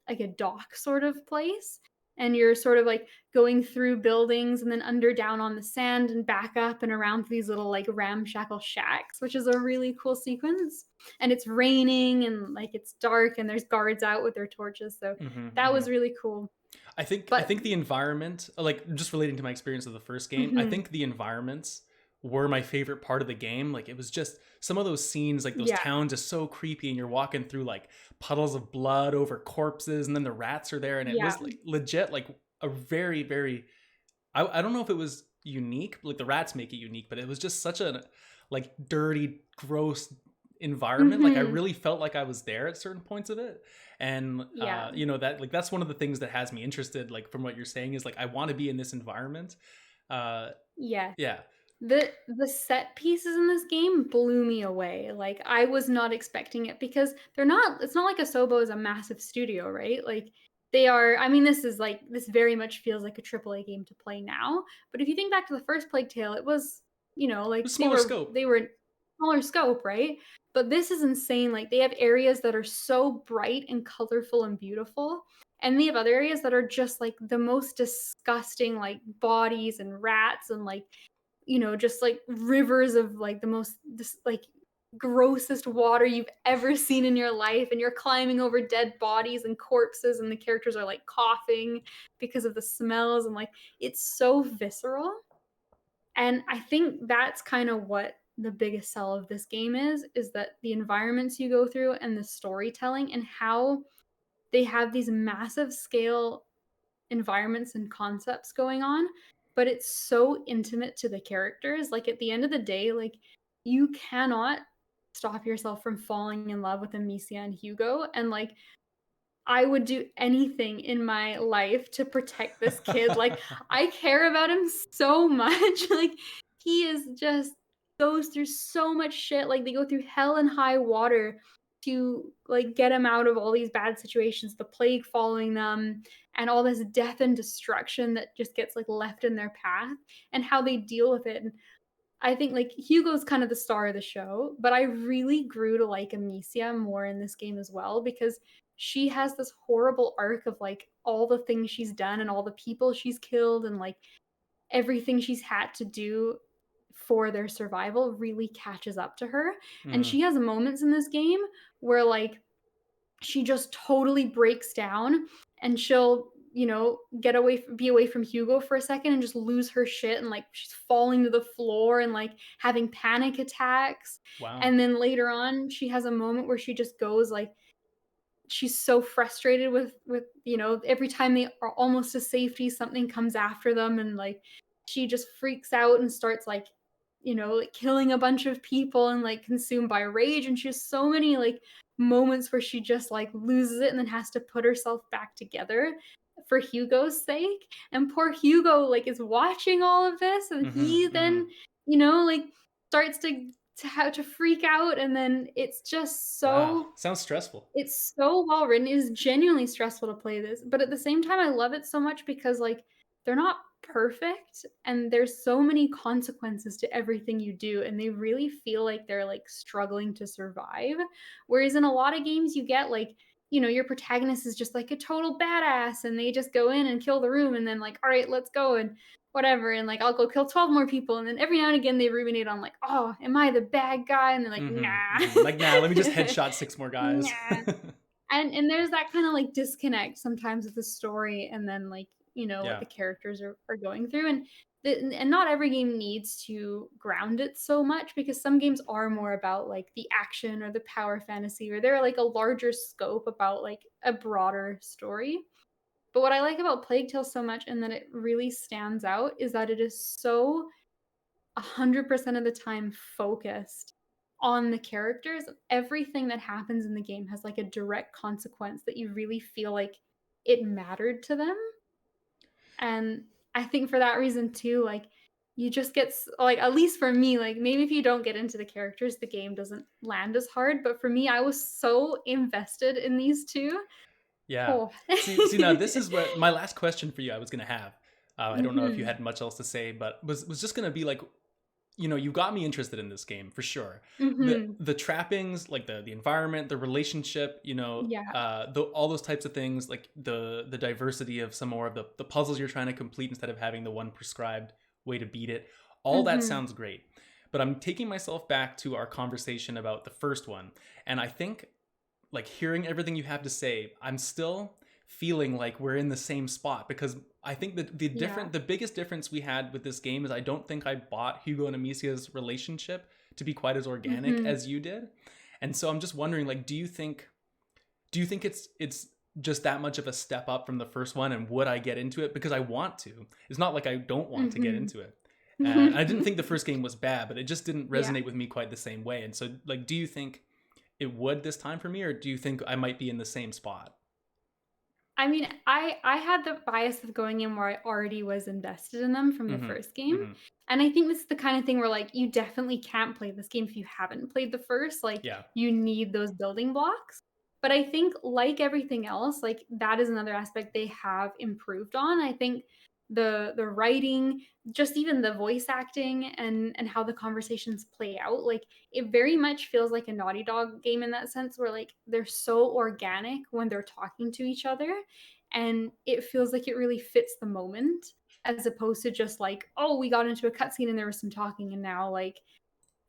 a dock sort of place and you're sort of like going through buildings and then under down on the sand and back up and around these little like ramshackle shacks, which is a really cool sequence. And it's raining and like it's dark and there's guards out with their torches, so Hmm. that Hmm. was really cool. I But think the environment, like just relating to my experience of the first game, I mhm, think the environments were my favorite part of the game. Like it was just some of those scenes, like those yeah, towns, is so creepy, and you're walking through like puddles of blood over corpses, and then the rats are there, and it yeah, was like legit, like a very, very. I don't know if it was unique, like the rats make it unique, but it was just such a like dirty, gross environment. Like I mhm, really felt like I was there at certain points of it, and yeah, that like that's one of the things that has me interested. Like from what you're saying is like I want to be in this environment. Uh, yeah. yeah. The set pieces in this game blew me away. Like I was not expecting it because it's not like Asobo is a massive studio, right? Like they are I mean this very much feels like a AAA game to play now. But if you think back to the first Plague Tale, it was, It was like smaller scope. they were smaller scope, right? But this is insane. Like they have areas that are so bright and colorful and beautiful. And they have other areas that are just like the most disgusting, like bodies and rats and like just like rivers of like the most this like grossest water you've ever seen in your life, and you're climbing over dead bodies and corpses and the characters are like coughing because of the smells, and like it's so visceral. And I think that's kind of what the biggest sell of this game is that the environments you go through and the storytelling and how they have these massive scale environments and concepts going on, but it's so intimate to the characters. Like at the end of the day, like you cannot stop yourself from falling in love with Amicia and Hugo. And like I would do anything in my life to protect this kid. Like I care about him so much. Like he is just goes through so much shit. Like they go through hell and high water to like get him out of all these bad situations, the plague following them and all this death and destruction that just gets like left in their path and how they deal with it. And I think like Hugo's kind of the star of the show, but I really grew to like Amicia more in this game as well because she has this horrible arc of like all the things she's done and all the people she's killed and like everything she's had to do for their survival really catches up to her. And Mm. she has moments in this game where like she just totally breaks down and she'll, be away from Hugo for a second and just lose her shit and like she's falling to the floor and like having panic attacks. Wow. And then later on, she has a moment where she just goes like she's so frustrated with every time they are almost to safety something comes after them and like she just freaks out and starts like like killing a bunch of people and like consumed by rage, and she has so many like moments where she just like loses it and then has to put herself back together for Hugo's sake. And poor Hugo like is watching all of this and Mm-hmm, he mm-hmm. then like starts to have to freak out, and then it's just Wow. so Sounds stressful. it's so well written. It is genuinely stressful to play this, but at the same time, I love it so much because like they're not perfect, and there's so many consequences to everything you do, and they really feel like they're like struggling to survive. Whereas in a lot of games, you get like your protagonist is just like a total badass, and they just go in and kill the room, and then like, all right, let's go and whatever, and like I'll go kill 12 more people, and then every now and again they ruminate on like, oh, am I the bad guy? And they're like, Mm-hmm, nah. mm-hmm. Like, nah, let me just headshot 6 more guys. Nah. And there's that kind of like disconnect sometimes with the story and then like what Yeah. the characters are going through, and and not every game needs to ground it so much because some games are more about like the action or the power fantasy, or they're like a larger scope about like a broader story. But what I like about Plague Tale so much and that it really stands out is that it is so 100% of the time focused on the characters. Everything that happens in the game has like a direct consequence that you really feel like it mattered to them. And I think for that reason too, like you just get like, at least for me, like maybe if you don't get into the characters, the game doesn't land as hard. But for me, I was so invested in these two. Yeah. Oh. See, now this is what my last question for you I was gonna have. I don't know if you Mhm. had much else to say, but was just gonna be like, you got me interested in this game for sure. Mhm. The trappings, like the environment, the relationship, Yeah. all those types of things, like the diversity of some more of the puzzles you're trying to complete instead of having the one prescribed way to beat it. All that Mhm. sounds great. But I'm taking myself back to our conversation about the first one, and I think like hearing everything you have to say, I'm still feeling like we're in the same spot because I think that Yeah. the biggest difference we had with this game is I don't think I bought Hugo and Amicia's relationship to be quite as organic Mhm. as you did. And so I'm just wondering, like, do you think it's just that much of a step up from the first one, and would I get into it? Because I want to. It's not like I don't want to get Mhm. into it. And I didn't think the first game was bad, but it just didn't Yeah. resonate with me quite the same way. And so like, do you think it would this time for me, or do you think I might be in the same spot? I mean, I had the bias of going in where I already was invested in them from the Mm-hmm. first game. Mm-hmm. And I think this is the kind of thing where like you definitely can't play this game if you haven't played the first. Like Yeah. you need those building blocks. But I think like everything else, like that is another aspect they have improved on. I think the writing, just even the voice acting and how the conversations play out, like it very much feels like a Naughty Dog game in that sense where like they're so organic when they're talking to each other, and it feels like it really fits the moment as opposed to just like, oh, we got into a cutscene and there was some talking and now like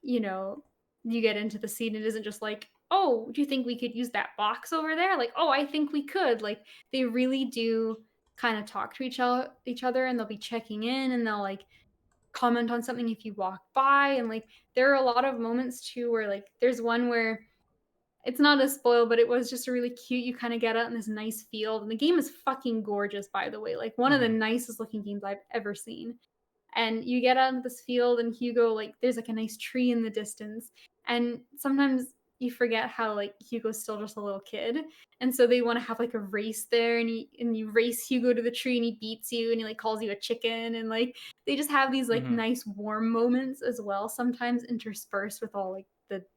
you know you get into the scene. It isn't just like, oh, do you think we could use that box over there? Like, oh, I think we could. Like they really do kind of talk to each other, and they'll be checking in and they'll like comment on something if you walk by. And like there are a lot of moments too where like there's one where it's not a spoil, but it was just a really cute. You kind of get out in this nice field, and the game is fucking gorgeous, by the way. Like one of the Mm-hmm. nicest looking games I've ever seen. And you get out into this field, and Hugo, like, there's like a nice tree in the distance. And sometimes you forget how like Hugo's still just a little kid, and so they want to have like a race there, and you race Hugo to the tree, and he beats you, and he like calls you a chicken, and like they just have these like Mm-hmm. nice warm moments as well, sometimes interspersed with all like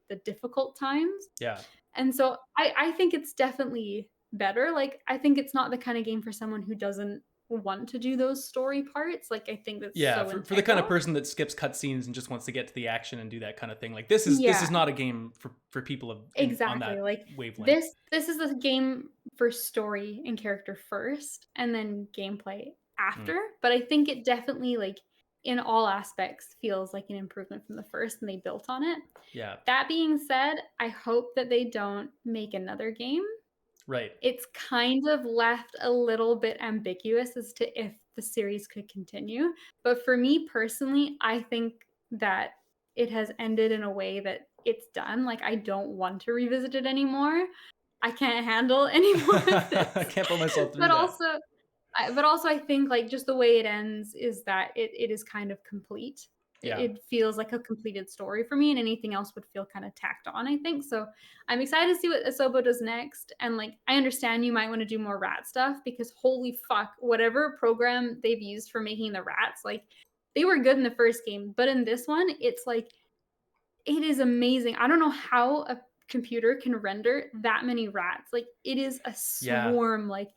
the difficult times. Yeah. And so I think it's definitely better. Like I think it's not the kind of game for someone who doesn't want to do those story parts. Like I think that's Yeah, so for the kind of integral. person that skips cutscenes and just wants to get to the action and do that kind of thing, like this is Yeah, not a game for people on exactly. that Like wavelength. this is a game for story and character first and then gameplay Mm. after. But I think it definitely like in all aspects feels like an improvement from the first, and they built on it. Yeah. That being said, I hope that they don't make another game. Right. It's kind of left a little bit ambiguous as to if the series could continue. But for me personally, I think that it has ended in a way that it's done. Like, I don't want to revisit it anymore. I can't handle any more of this. I can't put myself through But that. also, I think like just the way it ends is that it is kind of complete. Yeah. It feels like a completed story for me, and anything else would feel kind of tacked on, I think. So I'm excited to see what Asobo does next. And like, I understand you might want to do more rat stuff because holy fuck, whatever program they've used for making the rats, like they were good in the first game, but in this one, it's like it is amazing. I don't know how a computer can render that many rats. Like it is a Yeah. swarm. Like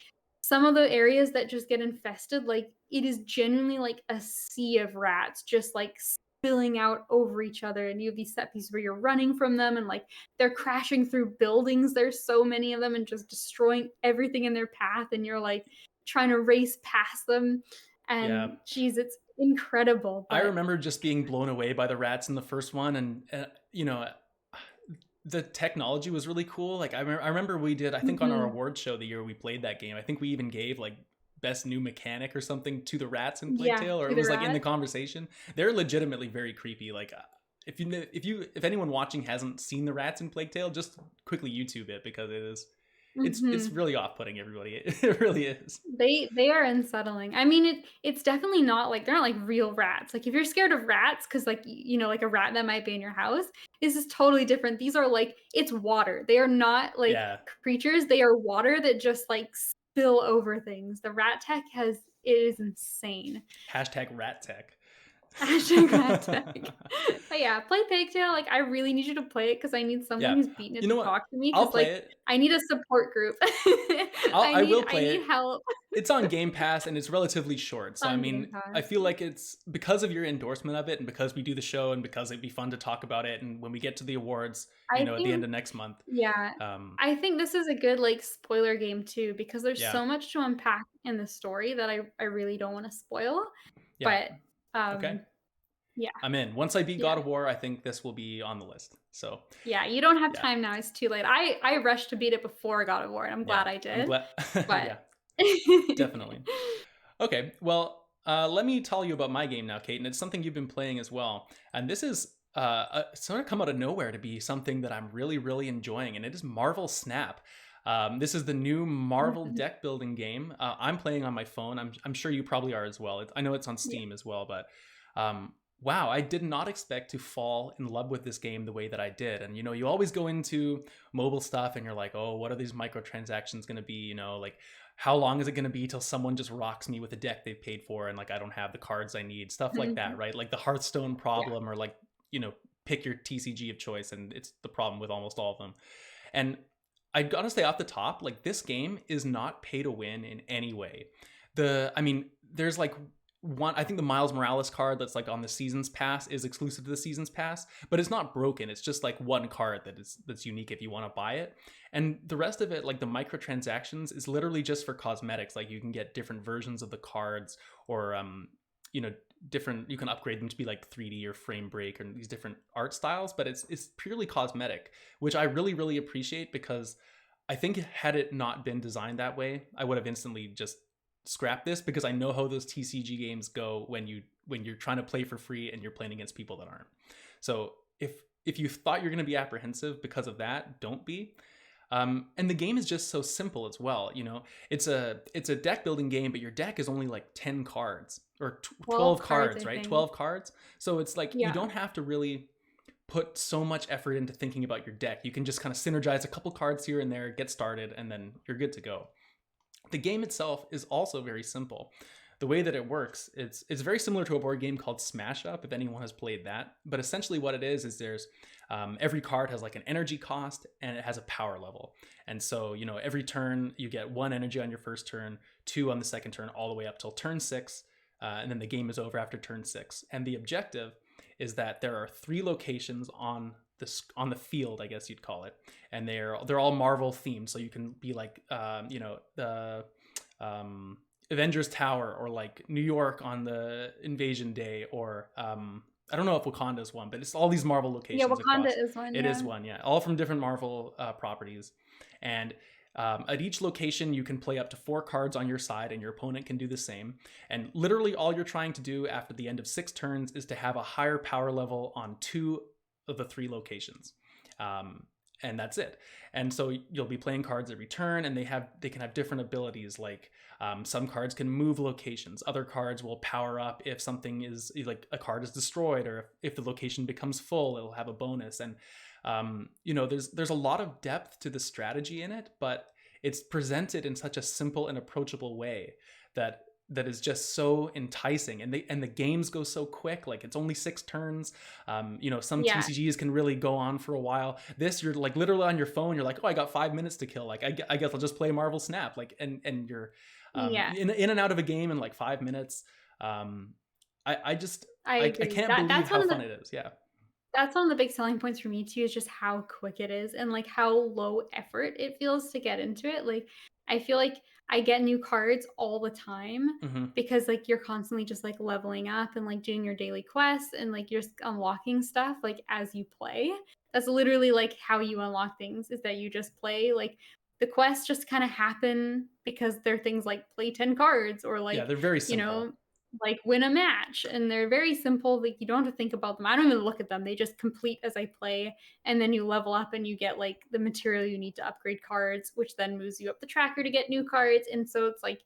some of the areas that just get infested, like it is genuinely like a sea of rats just like spilling out over each other. And you have these set pieces where you're running from them and like they're crashing through buildings. There's so many of them and just destroying everything in their path. And you're like trying to race past them. Yeah. And geez, it's incredible. I But remember just being blown away by the rats in the first one, and you know, the technology was really cool. Like I remember we did, I think on our mhm. awards show the year we played that game, I think we even gave like best new mechanic or something to the rats in Plague Yeah, Tale, or to it the was like in the rat. conversation. They're legitimately very creepy. Like if anyone watching hasn't seen the rats in Plague Tale, just quickly YouTube it because it's Mhm. really off-putting everybody. It really is. They are unsettling. I mean, it's definitely not like they're not like real rats. Like if you're scared of rats, because like you know, like a rat that might be in your house, this is totally different. These are like it's water. They are not like Yeah. creatures. They are water that just like spill over things. The rat tech has it is insane. Hashtag rat tech. Hashtag rat tech. But yeah, play Pigtail. Like I really need you to play it because I need someone Yeah. who's beaten it You to know what? talk to me I'll because like play it. I need a support group. I will I play need it. help. It's on Game Pass and it's relatively short. So I On mean, Game I Pass. feel like it's because of your endorsement of it and because we do the show and because it'd be fun to talk about it, and when we get to the awards, I at the end think of next month. yeah. Um I think this is a good like spoiler game too because there's yeah. so much to unpack in the story that I really don't want to spoil. Yeah. But Okay. yeah. I'm in. Once I beat Yeah. God of War, I think this will be on the list. So, Yeah, you don't have yeah. time now. It's too late. I rushed to beat it before God of War and I'm Yeah. glad I I'm did. glad. But Yeah, definitely. Okay, well, let me tell you about my game now, Kate, and it's something you've been playing as well. And this is sort of come out of nowhere to be something that I'm really, really enjoying, and it is Marvel Snap. This is the new Marvel Mhm. deck building game. I'm playing on my phone. I'm sure you probably are as well. I know it's on Yeah. Steam as well, but wow, I did not expect to fall in love with this game the way that I did. And you always go into mobile stuff and you're like, oh, what are these microtransactions going to be? Like how long is it going to be till someone just rocks me with a deck they've paid for and like I don't have the cards I need, stuff like that, Mhm. right? Like the Hearthstone Yeah. problem, or like pick your TCG of choice, and it's the problem with almost all of them. And I gotta say off the top, like this game is not pay to win in any way. I mean, there's like one, I think the Miles Morales card that's like on the Seasons Pass is exclusive to the Seasons Pass, but it's not broken. It's just like one card that's unique if you want to buy it. And the rest of it, like the microtransactions, is literally just for cosmetics. Like you can get different versions of the cards, or you know, different, you can upgrade them to be like 3D or frame break or these different art styles, but it's purely cosmetic, which I really, really appreciate, because I think had it not been designed that way, I would have instantly just scrap this, because I know how those TCG games go when you're trying to play for free and you're playing against people that aren't. So if you thought you're going to be apprehensive because of that, don't be. And the game is just so simple as well. It's a deck building game, but your deck is only like 10 cards or 12 12 cards, cards, I right? think. 12 cards. So it's like you Yeah. don't have to really put so much effort into thinking about your deck. You can just kind of synergize a couple cards here and there, get started, and then you're good to go. The game itself is also very simple. The way that it works, it's very similar to a board game called Smash Up, if anyone has played that. But essentially, what it is there's every card has like an energy cost and it has a power level. And so every turn you get 1 energy on your first turn, 2 on the second turn, all the way up till turn 6, and then the game is over after turn 6. And the objective is that there are 3 locations on the field, I guess you'd call it, and they're all Marvel themed. So you can be like, the Avengers Tower, or like New York on the Invasion Day, or I don't know if Wakanda is one, but it's all these Marvel Yeah, locations Wakanda across. is one, It is yeah. one, yeah, all from different Marvel properties, and at each location you can play up to 4 cards on your side, and your opponent can do the same. And literally all you're trying to do after the end of 6 turns is to have a higher power level on 2 of the 3 locations. And that's it. And so you'll be playing cards every turn, and they can have different abilities. Like some cards can move locations. Other cards will power up if something is like a card is destroyed, or if the location becomes full, it'll have a bonus. And there's a lot of depth to the strategy in it, but it's presented in such a simple and approachable way that is just so enticing, and the games go so quick. Like, it's only 6 turns. Some Yeah. TCGs can really go on for a while. This, you're like literally on your phone, you're like, oh, I got 5 minutes to kill, like I guess I'll just play Marvel Snap, like, and you're Yeah. in and out of a game in like 5 minutes. I just I I agree. can't That believe that's how one of fun the it is. Yeah. That's one of the big selling points for me too, is just how quick it is and like how low effort it feels to get into it. Like I feel like I get new cards all the time Hmm. because like you're constantly just like leveling up and like doing your daily quests and like you're just unlocking stuff like as you play. That's literally like how you unlock things, is that you just play. Like the quests just kind of happen because they're things like play 10 cards, or Yeah, like, they're very you simple. know, like win a match, and they're very simple. Like you don't have to think about them. I don't even look at them. They just complete as I play, and then you level up and you get like the material you need to upgrade cards, which then moves you up the tracker to get new cards. And so it's like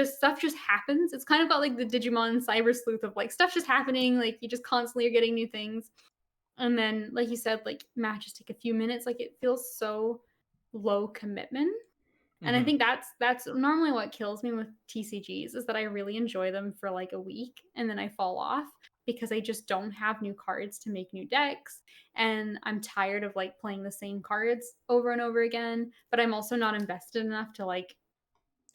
stuff just happens. It's kind of got like the Digimon Cyber Sleuth of like stuff just happening. Like you just constantly are getting new things. And then like you said, like matches take a few minutes. Like it feels so low commitment. And I Hmm. think that's normally what kills me with TCGs, is that I really enjoy them for like a week and then I fall off because I just don't have new cards to make new decks, and I'm tired of like playing the same cards over and over again, but I'm also not invested enough to like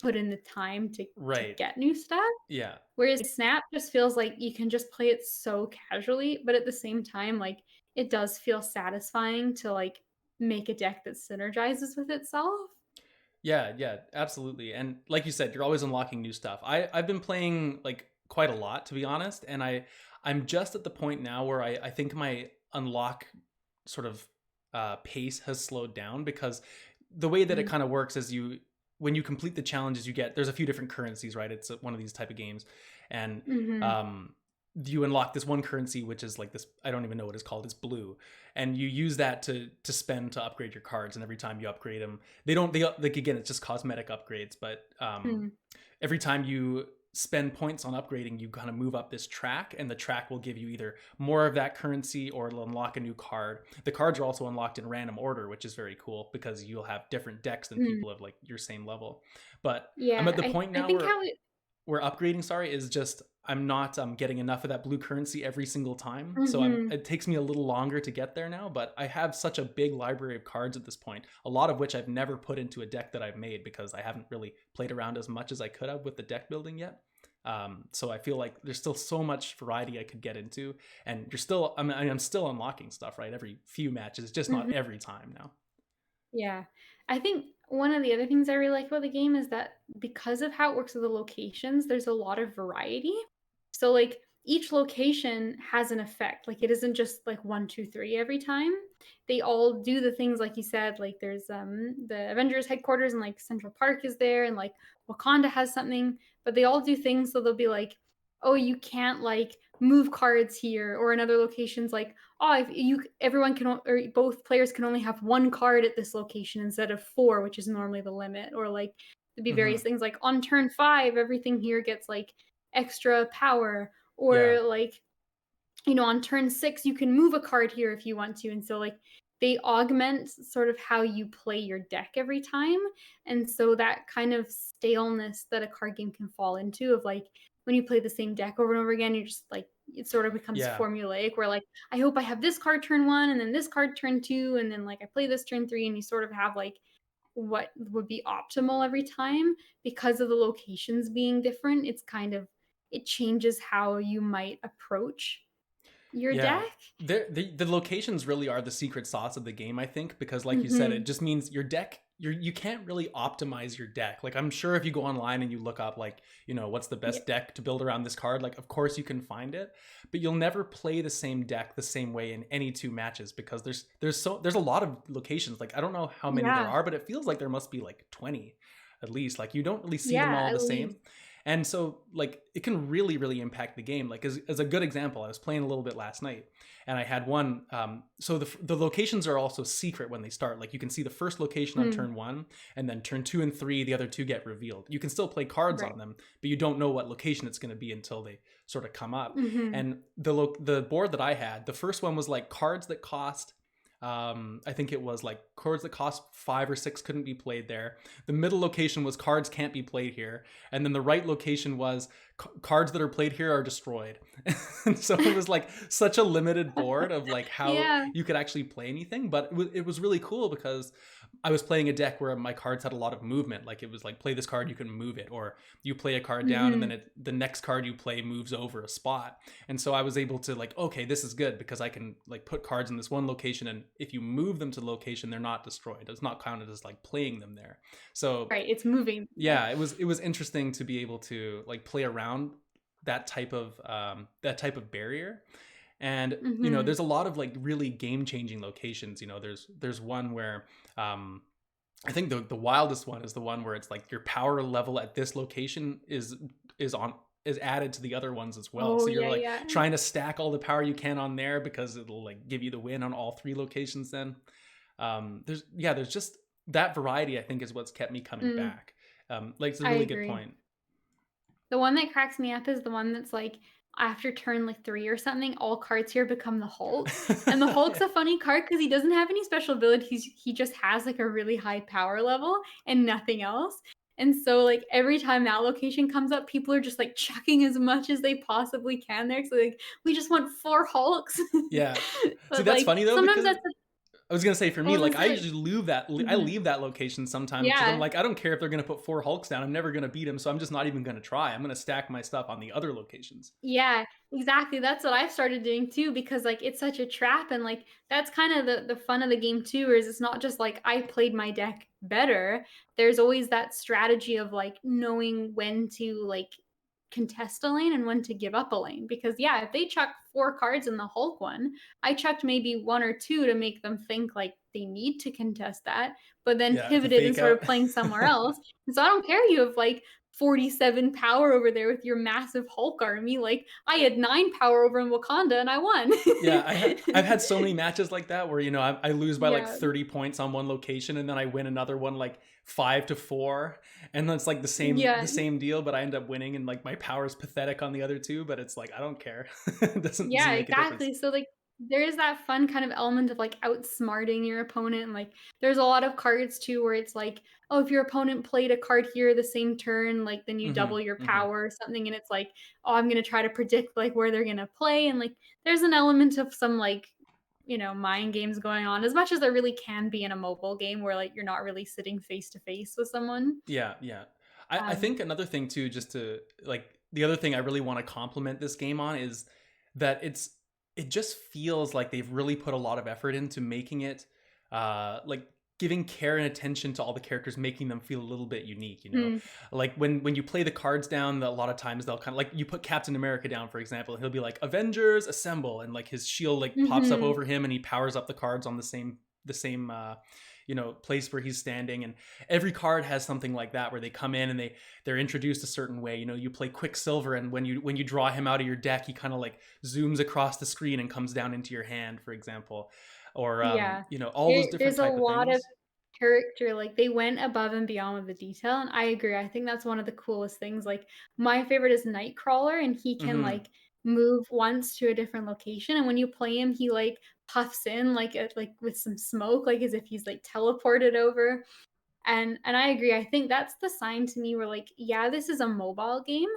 put in the time to Right. get new stuff. Yeah. Whereas Snap just feels like you can just play it so casually, but at the same time like it does feel satisfying to like make a deck that synergizes with itself. Yeah, yeah, absolutely. And like you said, you're always unlocking new stuff. I've been playing like quite a lot, to be honest, and I'm just at the point now where I think my unlock sort of pace has slowed down, because the way that it kind of works is, when you complete the challenges, there's a few different currencies, right? It's one of these type of games, and Mhm. um you unlock this one currency, which is like this, I don't even know what it's called, it's blue, and you use that to spend to upgrade your cards. And every time you upgrade them, they like, again, it's just cosmetic upgrades, but Mm. every time you spend points on upgrading, you kind of move up this track, and the track will give you either more of that currency, or it'll unlock a new card. The cards are also unlocked in random order, which is very cool, because you'll have different decks than Mm. people of like your same level. But I'm Yeah, at the I point I now think where how it upgrading, sorry, is just, I'm not getting enough of that blue currency every single time. So Mhm. it takes me a little longer to get there now, but I have such a big library of cards at this point, a lot of which I've never put into a deck that I've made, because I haven't really played around as much as I could have with the deck building yet. So I feel like there's still so much variety I could get into, and I'm still unlocking stuff, right, every few matches, just not Mhm. every time now. Yeah. I think one of the other things I really like about the game is that because of how it works with the locations, there's a lot of variety. So like each location has an effect. Like it isn't just like one, two, three every time. They all do the things like you said. Like there's the Avengers headquarters and like Central Park is there, and like Wakanda has something, but they all do things. So they'll be like, oh, you can't like move cards here, or in other locations like, oh, if you everyone can or both players can only have one card at this location instead of four, which is normally the limit. Or like there'd be Hmm. various things like on turn 5 everything here gets like extra power, Yeah. or like, on turn 6 you can move a card here if you want to. And so like they augment sort of how you play your deck every time. And so that kind of staleness that a card game can fall into, of like when you play the same deck over and over again, you're just like, it sort of becomes Yeah. formulaic, where like I hope I have this card turn 1 and then this card turn 2 and then like I play this turn 3, and you sort of have like what would be optimal every time. Because of the locations being different, it's kind of, it changes how you might approach your Yeah. deck? The locations really are the secret sauce of the game, I think, because like you said, it Mhm. just means your deck you can't really optimize your deck. Like, I'm sure if you go online and you look up, like, what's the Yeah. best deck to build around this card, like, of course you can find it, but you'll never play the same deck the same way in any two matches, because there's a lot of locations. Like, I don't know how many there Yeah. are, but it feels like there must be like 20 at least. Like, you don't really see them Yeah, all the at least. same. And so, like, it can really, really impact the game. Like, as a good example, I was playing a little bit last night, and I had one. So the locations are also secret when they start. Like, you can see the first location on Mm, turn one, and then turn two and three, the other two get revealed. You can still play cards right. on them, but you don't know what location it's going to be until they sort of come up. Mhm. And the board that I had, the first one was like cards that cost. I think it was like cards that cost 5 or 6 couldn't be played there. The middle location was cards can't be played here, and then the right location was cards that are played here are destroyed. And so it was like such a limited board of like how Yeah. you could actually play anything. But it was really cool because I was playing a deck where my cards had a lot of movement. Like, it was like, play this card, you can move it, or you play a card down, and Mhm. then the next card you play moves over a spot. And so I was able to, like, okay, this is good because I can like put cards in this one location, and if you move them to the location, they're not destroyed. It's not counted as like playing them there. So Right, it's moving there. yeah, it was interesting to be able to like play around that type of barrier. And Mhm. there's a lot of like really game changing locations. There's one where I think the wildest one is the one where it's like your power level at this location is on is added to the other ones as well. Oh, So you're yeah, like yeah. trying to stack all the power you can on there because it'll like give you the win on all three locations then. There's just that variety, I think, is what's kept me coming Mm, back. Like, it's a I really good agree. point. The one that cracks me up is the one that's like after turn like 3 or something, all cards here become the Hulk. And the Hulk's Yeah. a funny card because he doesn't have any special abilities. He just has like a really high power level and nothing else. And so like every time that location comes up, people are just like chucking as much as they possibly can there. So like we just want 4 Hulks. Yeah. See, But that's like funny though, sometimes because that's a, I was gonna say, for I me, was like, gonna I say like usually I mhm. leave that location sometimes because I'm Yeah. like, I don't care if they're gonna put 4 Hulks down. I'm never gonna beat them, so I'm just not even gonna try. I'm gonna stack my stuff on the other locations. Yeah, exactly. That's what I've started doing too because like it's such a trap and like that's kind of the fun of the game too is it's not just like I played my deck better. There's always that strategy of like knowing when to like contest a lane and when to give up a lane because yeah, if they chuck 4 cards in the Hulk one, I chucked maybe one or two to make them think like they need to contest that, but then Yeah, to pivoted and fake started out. playing somewhere else. And so I don't care you have like 47 power over there with your massive Hulk army. Like I had 9 power over in Wakanda and I won. Yeah, I've had so many matches like that where I lose by like Yeah. 30 points on one location, and then I win another one like 5-4, and then it's like the Yeah. same deal, but I end up winning, and like my power is pathetic on the other two, but it's like, I don't care. It doesn't Yeah, make a difference. exactly. So like there is that fun kind of element of like outsmarting your opponent. And, like there's a lot of cards too where it's like, oh, if your opponent played a card here the same turn, like then you Hmm. double your Hmm. power or something. And it's like, oh, I'm gonna try to predict like where they're gonna play. And like there's an element of some like, mind games going on as much as there really can be in a mobile game where like you're not really sitting face to face with someone. Yeah, yeah. I Um, think another thing too, just to like, the other thing I really want to compliment this game on is that it just feels like they've really put a lot of effort into making it like giving care and attention to all the characters, making them feel a little bit unique. hmm, Like, when you play the cards down, a lot of times they'll kind of like, you put Captain America down, for example, and he'll be like, Avengers assemble, and like his shield like pops up hmm, over him, and he powers up the cards on the same place where he's standing. And every card has something like that, where they come in and they're introduced a certain way. You play Quicksilver, and when you draw him out of your deck, he kind of like zooms across the screen and comes down into your hand, for example. Or yeah. all those different There's a type of lot of things. character, like, they went above and beyond with the detail, and I agree, I think that's one of the coolest things, like, my favorite is Nightcrawler, and he can, Hmm. like, move once to a different location, and when you play him, he, like, puffs in, like, with some smoke, like, as if he's, like, teleported over, and I agree, I think that's the sign to me where, like, yeah, this is a mobile game,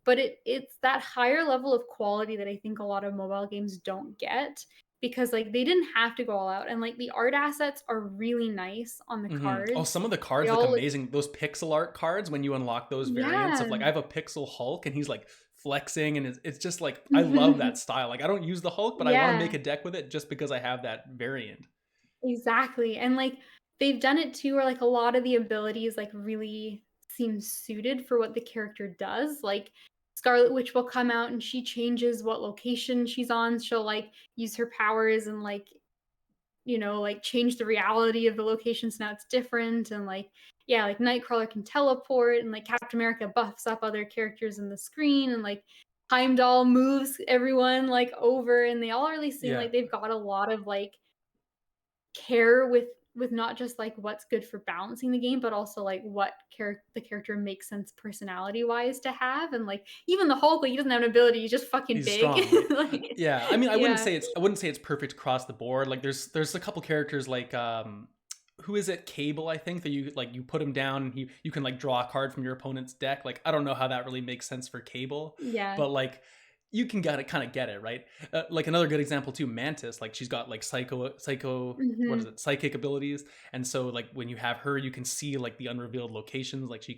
but it's that higher level of quality that I think a lot of mobile games don't get because, like, they didn't have to go all out, and, like, the art assets are really nice on the Hmm. Oh, cards. some of the They cards look all look amazing. Those pixel art cards, when you unlock those variants of, yeah. like, I have a pixel Hulk, and he's like flexing, and it's just like, I love that style. Like, I don't use the Hulk, but I want to Yeah. make a deck with it just because I have that variant. Exactly, and, like, they've done it too where like a lot of the abilities like really seem suited for what the character does. Like Scarlet Witch will come out and she changes what location she's on. She'll like use her powers and like, like change the reality of the location so now it's different. And like, yeah, like Nightcrawler can teleport and like Captain America buffs up other characters in the screen and like Heimdall moves everyone like over and they all really seem Yeah. like they've got a lot of like care with not just like what's good for balancing the game, but also like what the character makes sense personality wise to have. And like even the Hulk, like he doesn't have an ability, he's just fucking He's big. strong, right? Like, Yeah. I mean, yeah, I wouldn't say it's perfect across the board. Like there's a couple characters like who is it? Cable, I think, that you put him down and you can like draw a card from your opponent's deck. Like I don't know how that really makes sense for Cable, yeah. but like you can kind of get it, right? Like another good example too, Mantis. Like she's got like psycho what is Hmm. it? Psychic abilities, and so like when you have her, you can see like the unrevealed locations. Like she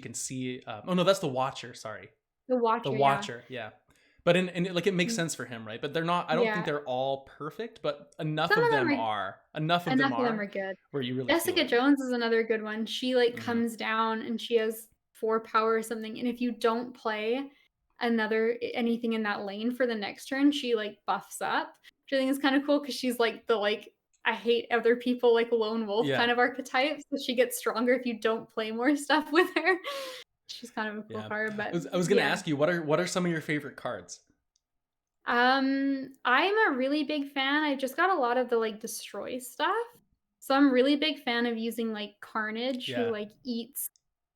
can see. Oh no, that's the Watcher. Sorry, The the Watcher, yeah. Watcher. Yeah. But in like it makes sense for him, right? But they're not. I don't think Yeah. they're all perfect, but enough Some of of them them are are. Enough of them enough of them are are good. where you really feel Jessica it. Jones is another good one. She like Hmm. comes down and she has 4 power or something. And if you don't play anything in that lane for the next turn, she like buffs up. Which I think is kind of cool because she's like the like I hate other people like lone wolf Yeah. kind of archetype. So she gets stronger if you don't play more stuff with her. She's kind of a cool Yeah. card, but I was gonna yeah. ask you what are some of your favorite cards? I'm a really big fan. I just got a lot of the like destroy stuff. So I'm really big fan of using like Carnage who Yeah. like eats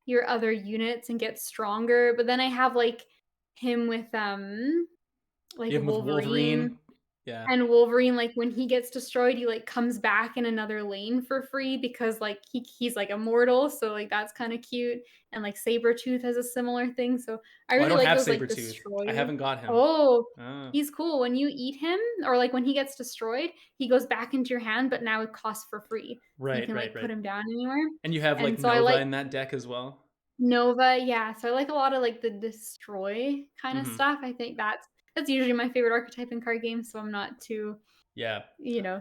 your other units and gets stronger. But then I have like him with like You have him with Wolverine. Wolverine. Yeah. And Wolverine, like, when he gets destroyed, he, like, comes back in another lane for free because, like, he's, like, immortal, so, like, that's kinda cute, and, like, Sabretooth has a similar thing, so I Oh, I really don't like have those, like, Sabretooth. I destroy. haven't got him. Oh, Oh. he's cool. When you eat him or, like, when he gets destroyed, he goes back into your hand, but now it costs for free, so you Right, can, right, like, put right. him down anywhere, And you have like and so I Nova like in that deck as well. Nova, yeah, so I like a lot of, like, the destroy kinda Hmm. stuff. I think that's usually my favorite archetype in card games, so I'm not too Yeah.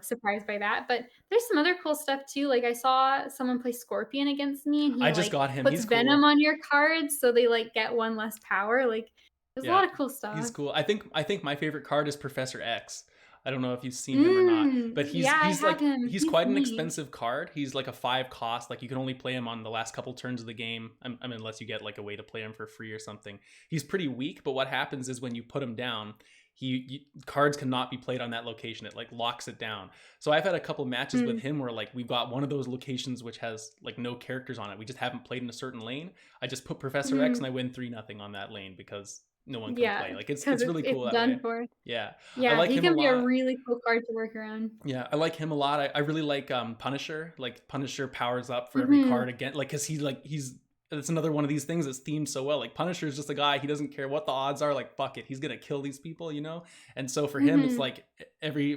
surprised by that. But there's some other cool stuff too. Like I saw someone play Scorpion against me and I he just like got him. puts He's venom cool. on your cards so they like get one less power. Like there's a Yeah. lot of cool He's stuff. cool. I think my favorite card is Professor X. I don't know if you've seen him or not, but Yeah, I have him. he's He's quite an neat. expensive card. He's like a 5 cost. Like you can only play him on the last couple turns of the game. I mean, unless you get like a way to play him for free or something. He's pretty weak, but what happens is when you put him down, cards cannot be played on that location. It like locks it down. So I've had a couple matches with Mm, him where like we've got one of those locations which has like no characters on it. We just haven't played in a certain lane. I just put Professor X and mm, I win 3-0 on that lane because no one can yeah, play. Like it's because it's really it's cool that done way. for. Yeah. I Yeah, like he him a can be a lot. really cool card to work around. Yeah, I like him a lot. I really like Punisher. Like Punisher powers up for every Hmm. card again. Like cuz he's it's another one of these things that's themed so well. Like Punisher is just a guy, he doesn't care what the odds are, like fuck it, he's going to kill these people, you know? And so for him it's Hmm. like every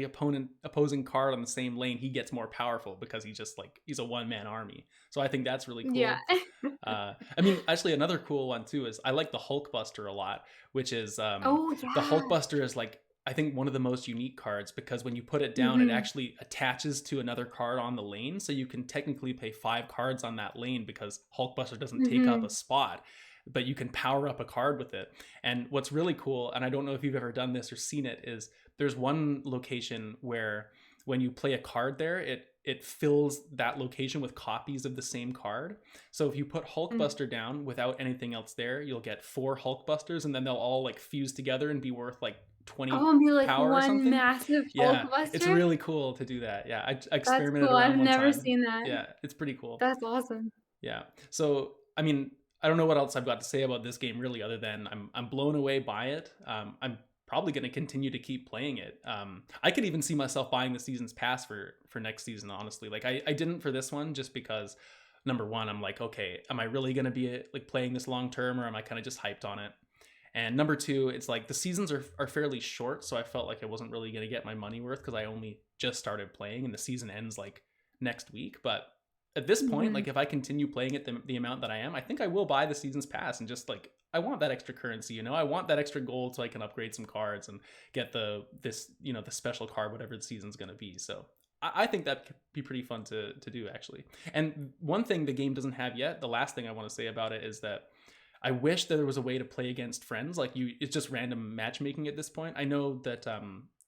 opposing card on the same lane, he gets more powerful because he's a one-man army. So I think that's really Yeah. cool. I mean, actually, another cool one too is I like the Hulkbuster a lot, which is Oh the yeah. Hulkbuster is like I think one of the most unique cards because when you put it down, it Hmm. actually attaches to another card on the lane, so you can technically play 5 cards on that lane because Hulkbuster doesn't take up a Hmm. spot, but you can power up a card with it. And what's really cool, and I don't know if you've ever done this or seen it, is there's one location where when you play a card there, it fills that location with copies of the same card. So if you put Hulkbuster down without anything else there, you'll get 4 Hulkbusters, and then they'll all like fuse together and be worth like 20 Oh, and be like power or one something. massive Yeah, it's Hulkbuster? really cool to do that. Yeah, I That's experimented cool, I've around one never time. seen that. Yeah, it's pretty cool. That's awesome. Yeah. So, I mean, I don't know what else I've got to say about this game really, other than I'm blown away by it. I'm probably going to continue to keep playing it. I could even see myself buying the season's pass for next season. Honestly, like I didn't for this one just because number one, I'm like, okay, am I really going to be like playing this long term, or am I kind of just hyped on it? And number two, it's like the seasons are fairly short, so I felt like I wasn't really going to get my money worth because I only just started playing and the season ends like next week. But at this point, Mhm. like if I continue playing it the amount that I am, I think I will buy the season's pass and just like I want that extra currency, you know. I want that extra gold so I can upgrade some cards and get the special card, whatever the season's going to be. So I think that could be pretty fun to do actually. And one thing the game doesn't have yet, the last thing I want to say about it is that I wish there was a way to play against friends. Like it's just random matchmaking at this point. I know that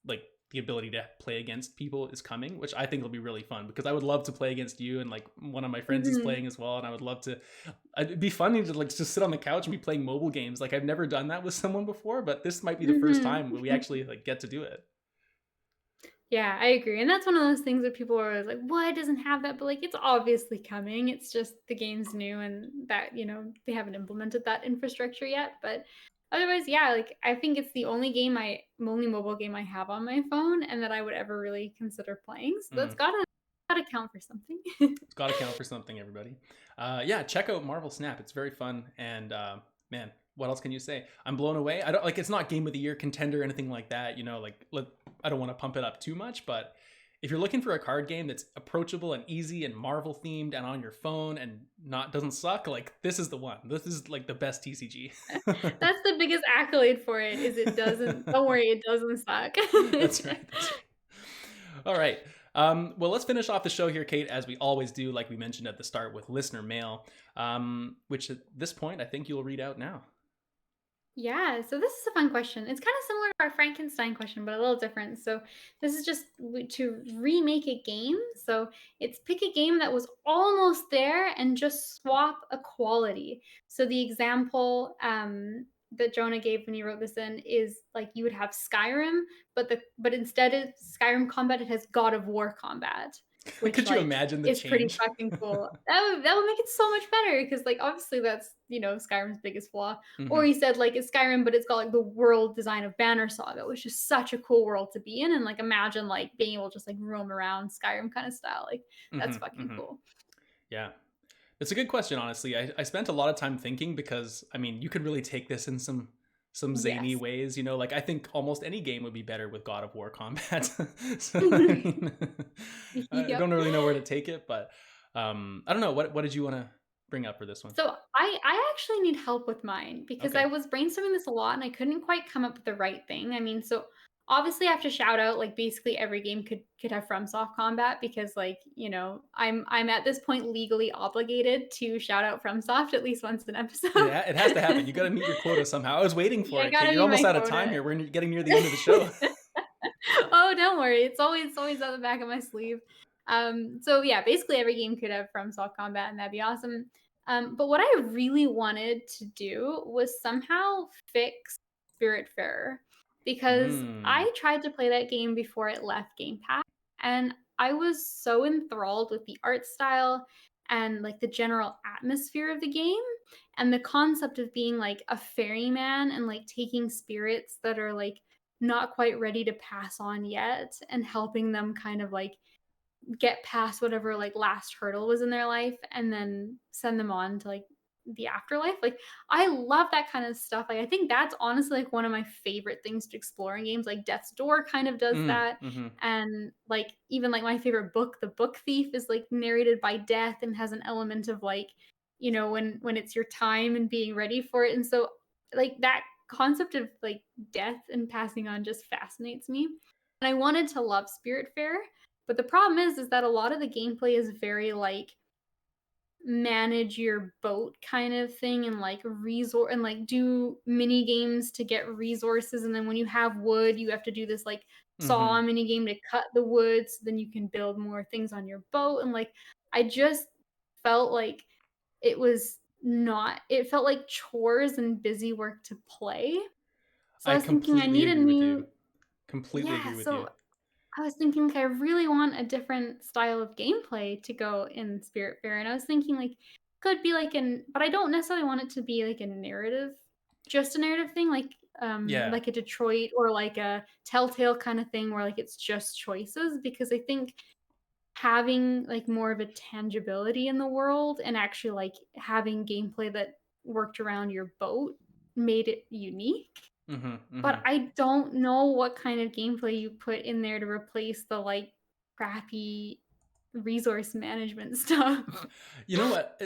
like the ability to play against people is coming, which I think will be really fun because I would love to play against you, and like one of my friends is Mhm. playing as well, and I would love to. It'd be funny to like just sit on the couch and be playing mobile games. Like I've never done that with someone before, but this might be the first Mhm. time we actually like get to do it. Yeah, I agree, and that's one of those things that people are always like, "Why it doesn't have that?" But, like, it's obviously coming, it's just the game's new and that, they haven't implemented that infrastructure yet, but otherwise, yeah, like, I think it's the only mobile game I have on my phone and that I would ever really consider playing, so that's Mm. gotta count for something. It's got to count for something, everybody. Yeah, check out Marvel Snap. It's very fun, and man, what else can you say? I'm blown away. I don't like. It's not Game of the Year contender or anything like that. Like I don't want to pump it up too much, but if you're looking for a card game that's approachable and easy and Marvel themed and on your phone and not doesn't suck, like this is the one. This is like the best TCG. That's the biggest accolade for it, is it doesn't don't worry, it doesn't suck. That's right. That's right. All right. Well, let's finish off the show here, Kate, as we always do, like we mentioned at the start, with listener mail, which at this point I think you'll read out now. Yeah, so this is a fun question. It's kind of similar to our Frankenstein question, but a little different. So this is just to remake a game. So it's pick a game that was almost there and just swap a quality. So the example that Jonah gave when he wrote this in is like you would have Skyrim, but instead of Skyrim combat, it has God of War combat, which Could you like imagine the is pretty change? fucking cool. That would make it so much better because like obviously that's Skyrim's biggest flaw. Or Hmm. he said like it's Skyrim, but it's got like the world design of Banner Saga, which is such a cool world to be in. And like imagine like being able to just like roam around Skyrim kind of style. Like Hmm. that's fucking Hmm. cool. Yeah. It's a good question, honestly. I spent a lot of time thinking because I mean you could really take this in some zany Yes. ways, like I think almost any game would be better with God of War combat. So I mean I Yep. don't really know where to take it, but I don't know. What did you want to bring up for this one? So I actually need help with mine because Okay. I was brainstorming this a lot and I couldn't quite come up with the right thing. I mean, so obviously I have to shout out like basically every game could have FromSoft combat because like, I'm at this point legally obligated to shout out FromSoft at least once an episode. It has to happen. You got to meet your quota somehow. I was waiting for Yeah, it, Kate. gotta You're be almost my out of time quota. here. We're getting near the end of the show. Oh, don't worry. It's always at the back of my sleeve. So yeah, basically every game could have FromSoft combat, and that'd be awesome. But what I really wanted to do was somehow fix Spiritfarer because Mm. I tried to play that game before it left Game Pass, and I was so enthralled with the art style and like the general atmosphere of the game and the concept of being like a ferryman and like taking spirits that are like not quite ready to pass on yet and helping them kind of like get past whatever like last hurdle was in their life and then send them on to like the afterlife. Like I love that kind of stuff. Like I think that's honestly like one of my favorite things to explore in games. Like Death's Door kind of does Mm. that. Hmm. And like even like my favorite book, The Book Thief, is like narrated by death and has an element of like, when it's your time and being ready for it. And so like that concept of like death and passing on just fascinates me. And I wanted to love Spiritfarer, but the problem is that a lot of the gameplay is very like manage your boat kind of thing and like resort and like do mini games to get resources, and then when you have wood you have to do this like Hmm. saw mini game to cut the wood so then you can build more things on your boat. And like I just felt like it felt like chores and busy work to play. So I I was thinking I completely need a agree with you. new Completely yeah, agree with you. so I was thinking like I really want a different style of gameplay to go in Spiritfarer, and I was thinking like could be like but I don't necessarily want it to be like a narrative, just a narrative thing, Yeah. like a Detroit or like a Telltale kind of thing where like it's just choices, because I think having like more of a tangibility in the world and actually like having gameplay that worked around your boat made it unique. Hmm. Hmm. But I don't know what kind of gameplay you put in there to replace the, like, crappy resource management stuff. You know what?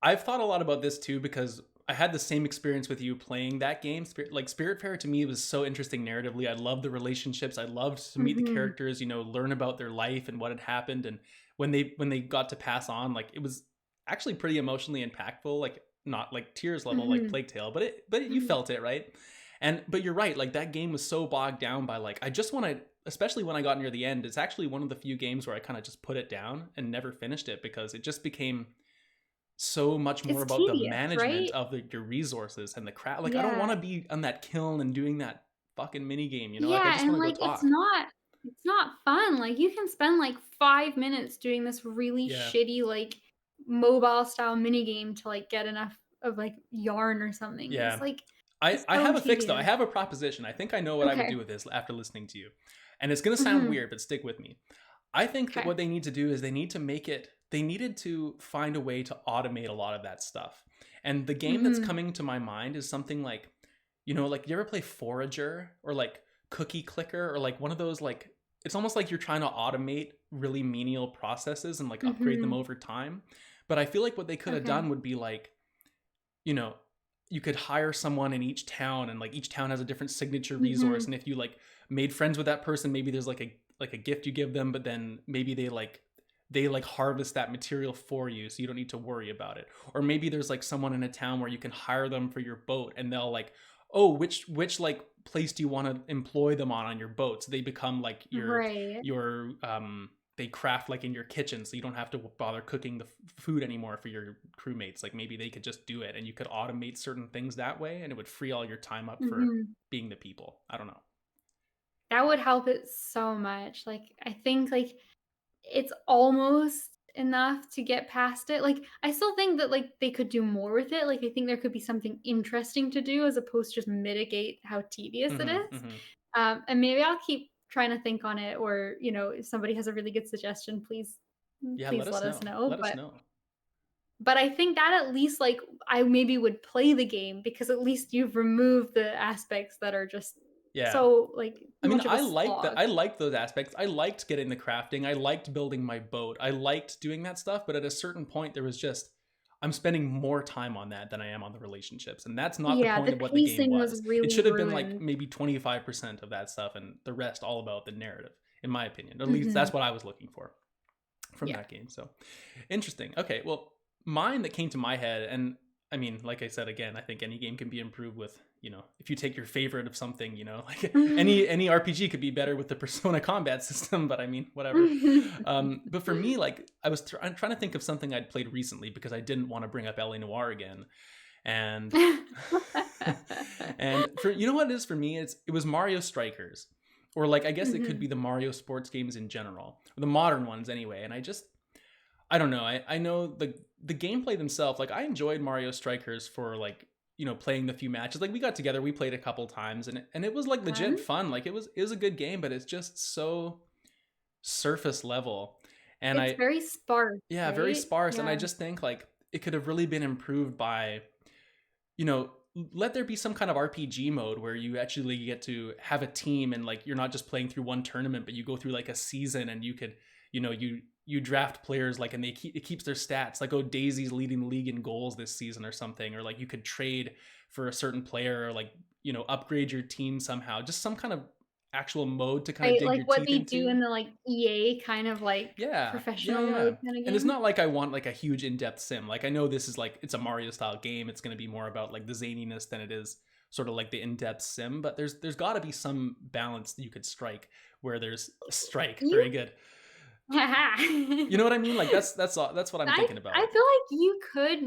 I've thought a lot about this too because I had the same experience with you playing that game. Spiritfarer to me was so interesting narratively. I loved the relationships. I loved to meet the Mhm. characters, learn about their life and what had happened. And when they got to pass on, like it was actually pretty emotionally impactful. Like not like tears level like Mhm. Plague Tale, but you Mhm. felt it, right? But you're right. Like that game was so bogged down by like I just want to. Especially when I got near the end, it's actually one of the few games where I kind of just put it down and never finished it because it just became so much more It's about the tedious, management right? of your resources and the crap. Like I don't want Yeah. to be on that kiln and doing that fucking mini game. Like I Yeah, just and want to go like talk. it's not fun. Like you can spend like 5 minutes doing this really Yeah, shitty like mobile style mini game to like get enough of like yarn or something. yeah. I It's I so have a fix though. I tedious. have a proposition. I think I know what I would Okay. do with this after listening to you, and it's gonna sound Mhm. weird, but stick with me. I think that Okay. what they need to do is they need to make it. They needed to find a way to automate a lot of that stuff. And the game that's Mhm. coming to my mind is something like, like you ever play Forager or like Cookie Clicker or like one of those like it's almost like you're trying to automate really menial processes and like upgrade them Mhm. over time. But I feel like what they could have Okay. done would be like, you know, you could hire someone in each town and like each town has a different signature resource. Mhm. And if you like made friends with that person, maybe there's like a gift you give them, but then maybe they harvest that material for you so you don't need to worry about it. Or maybe there's like someone in a town where you can hire them for your boat and they'll like, oh, which like place do you want to employ them on your boat? So they become like Right. your they craft like in your kitchen so you don't have to bother cooking the food anymore for your crewmates. Like maybe they could just do it and you could automate certain things that way and it would free all your time up for Mhm. being the people. I don't know. That would help it so much. Like I think like it's almost enough to get past it. Like, I still think that, like, they could do more with it. Like, I think there could be something interesting to do as opposed to just mitigate how tedious it Mm-hmm, is. mm-hmm. And maybe I'll keep trying to think on it or, if somebody has a really good suggestion, Yeah, let please us let us know. know. Let us know. But I think that at least, like, I maybe would play the game because at least you've removed the aspects that are just Yeah. so, like, I too mean, much of a slog. I liked those aspects. I liked getting the crafting. I liked building my boat. I liked doing that stuff. But at a certain point, there was just, I'm spending more time on that than I am on the relationships. And that's not the Yeah, point the of what the game pacing was was. It really should have been like ruined. maybe 25% of that stuff and the rest all about the narrative, in my opinion. At least Mhm. that's what I was looking for from Yeah. that game. So interesting. Okay. Well, mine that came to my head, and I mean, like I said again, I think any game can be improved with, if you take your favorite of something, like any RPG could be better with the Persona combat system. But I mean, whatever. But for me, like I'm trying to think of something I'd played recently because I didn't want to bring up LA Noir again, and and for what it is for me, it was Mario Strikers, or like I guess it could be Mhm. the Mario sports games in general, the modern ones anyway. And I don't know. I know the gameplay themselves. Like I enjoyed Mario Strikers for like playing the few matches. Like we got together, we played a couple times, and it was like legit Fun? fun. Like it was a good game, but it's just so surface level. And It's I very sparse, yeah, very right? sparse. And I Yeah. just think like it could have really been improved by you know let there be some kind of RPG mode where you actually get to have a team and like you're not just playing through one tournament, but you go through like a season and you could you draft players like and it keeps their stats like, oh, Daisy's leading the league in goals this season or something, or like you could trade for a certain player or like upgrade your team somehow, just some kind of actual mode to kind of Right, dig like your what teeth they do into. in the, like, EA kind of, like, Yeah, yeah, professional yeah. mode kinda And it's game. not like I want like a huge in-depth sim. Like I know this is like it's a Mario style game. It's going to be more about like the zaniness than it is sort of like the in-depth sim, but there's got to be some balance that you could strike where there's a strike. You Very good. You know I what I mean? Like that's what I'm thinking I about. feel like you could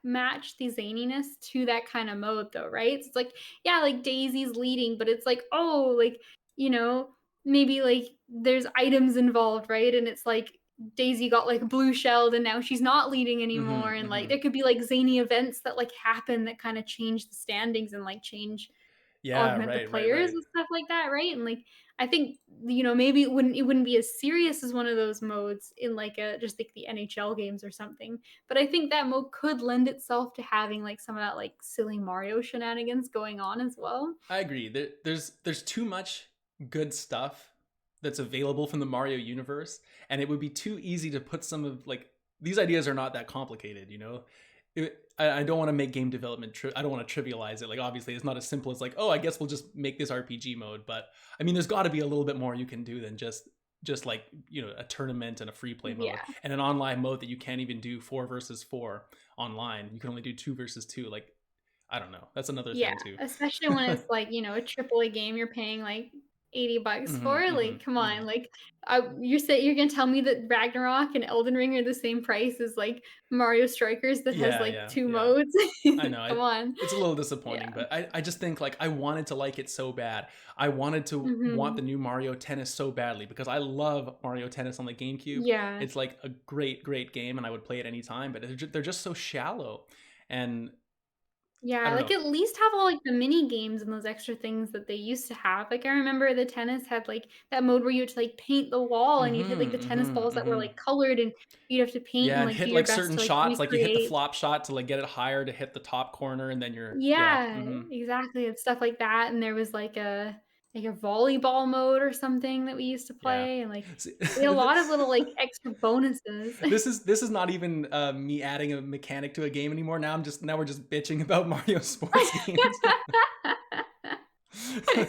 match the zaniness to that kinda mode though, right? It's like, yeah, like, Daisy's leading, but it's like, oh, like, you know, maybe, like, there's items involved, right? And it's like Daisy got, like, blue shelled and now she's not leading anymore, Mhm. and, like, Mhm. there could be, like, zany events that, like, happen that kinda change the standings and, like, change Yeah, augment the right, right, players right. and stuff like that, right? And, like, I think, maybe it wouldn't be as serious as one of those modes in, like, a just, like, the NHL games or something, but I think that mode could lend itself to having, like, some of that, like, silly Mario shenanigans going on as well. I agree. There's too much good stuff that's available from the Mario universe, and it would be too easy to put some of like these ideas are not that complicated. I don't want to make game development. I don't want to trivialize it. Like, obviously, it's not as simple as like, oh, I guess we'll just make this RPG mode. But I mean, there's got to be a little bit more you can do than just like, you know, a tournament and a free play mode and an online mode that you can't even do 4 versus 4 online. You can only do 2 versus 2. Like, I don't know. That's another thing too. Especially when it's like, you know, a AAA game you're paying like $80 for. Like, come on. Like, you're gonna tell me that Ragnarok and Elden Ring are the same price as like Mario Strikers that has like 2 modes? I know. Come on. It's a little disappointing, but I just think like I wanted to like it so bad. I wanted to want the new Mario Tennis so badly because I love Mario Tennis on the GameCube. Yeah. It's like a great game and I would play it anytime, but they're just so shallow. And yeah, like at least have all like the mini games and those extra things that they used to have. Like I remember the tennis had like that mode where you had to like paint the wall and you'd hit like the tennis balls that were like colored and you'd have to paint and like hit do your like best certain to, like, shots, like you hit the recreate. flop shot to like get it higher to hit the top corner and then you're Exactly. And stuff like that. And there was like a volleyball mode or something that we used to play and like we had a lot of little like extra bonuses. This is not even me adding a mechanic to a game anymore. Now we're just bitching about Mario sports games.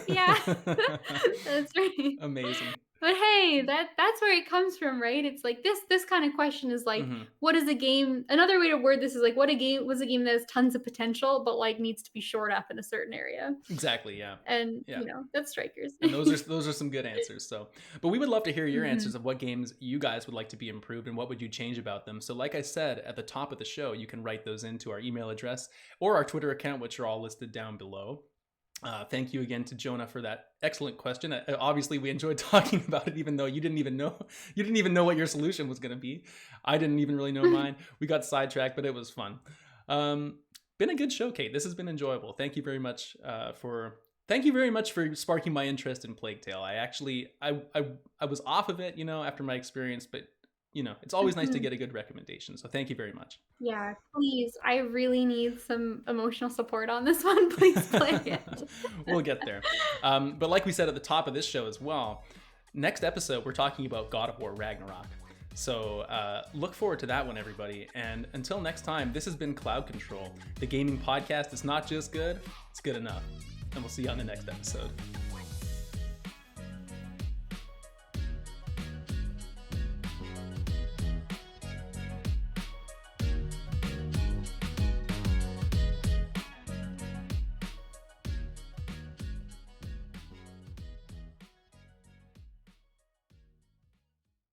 Yeah. That's right. Amazing. But hey, that's where it comes from, right? It's like this kind of question is like, what is a game? Another way to word this is like, what was a game that has tons of potential, but like needs to be shored up in a certain area. Exactly. Yeah. And you know, that's Strikers. And those are some good answers. So, but we would love to hear your answers of what games you guys would like to be improved and what would you change about them. So, like I said at the top of the show, you can write those into our email address or our Twitter account, which are all listed down below. Thank you again to Jonah for that excellent question. Obviously, we enjoyed talking about it, even though you didn't even know what your solution was going to be. I didn't even really know mine. We got sidetracked, but it was fun. Been a good show, Kate. This has been enjoyable. Thank you very much for sparking my interest in Plague Tale. I was off of it, you know, after my experience, but you know, it's always nice to get a good recommendation. So thank you very much. Yeah, please. I really need some emotional support on this one. Please play it. We'll get there. But like we said at the top of this show as well, next episode, we're talking about God of War Ragnarok. So look forward to that one, everybody. And until next time, this has been Cloud Control. The gaming podcast is not just good, it's good enough. And we'll see you on the next episode.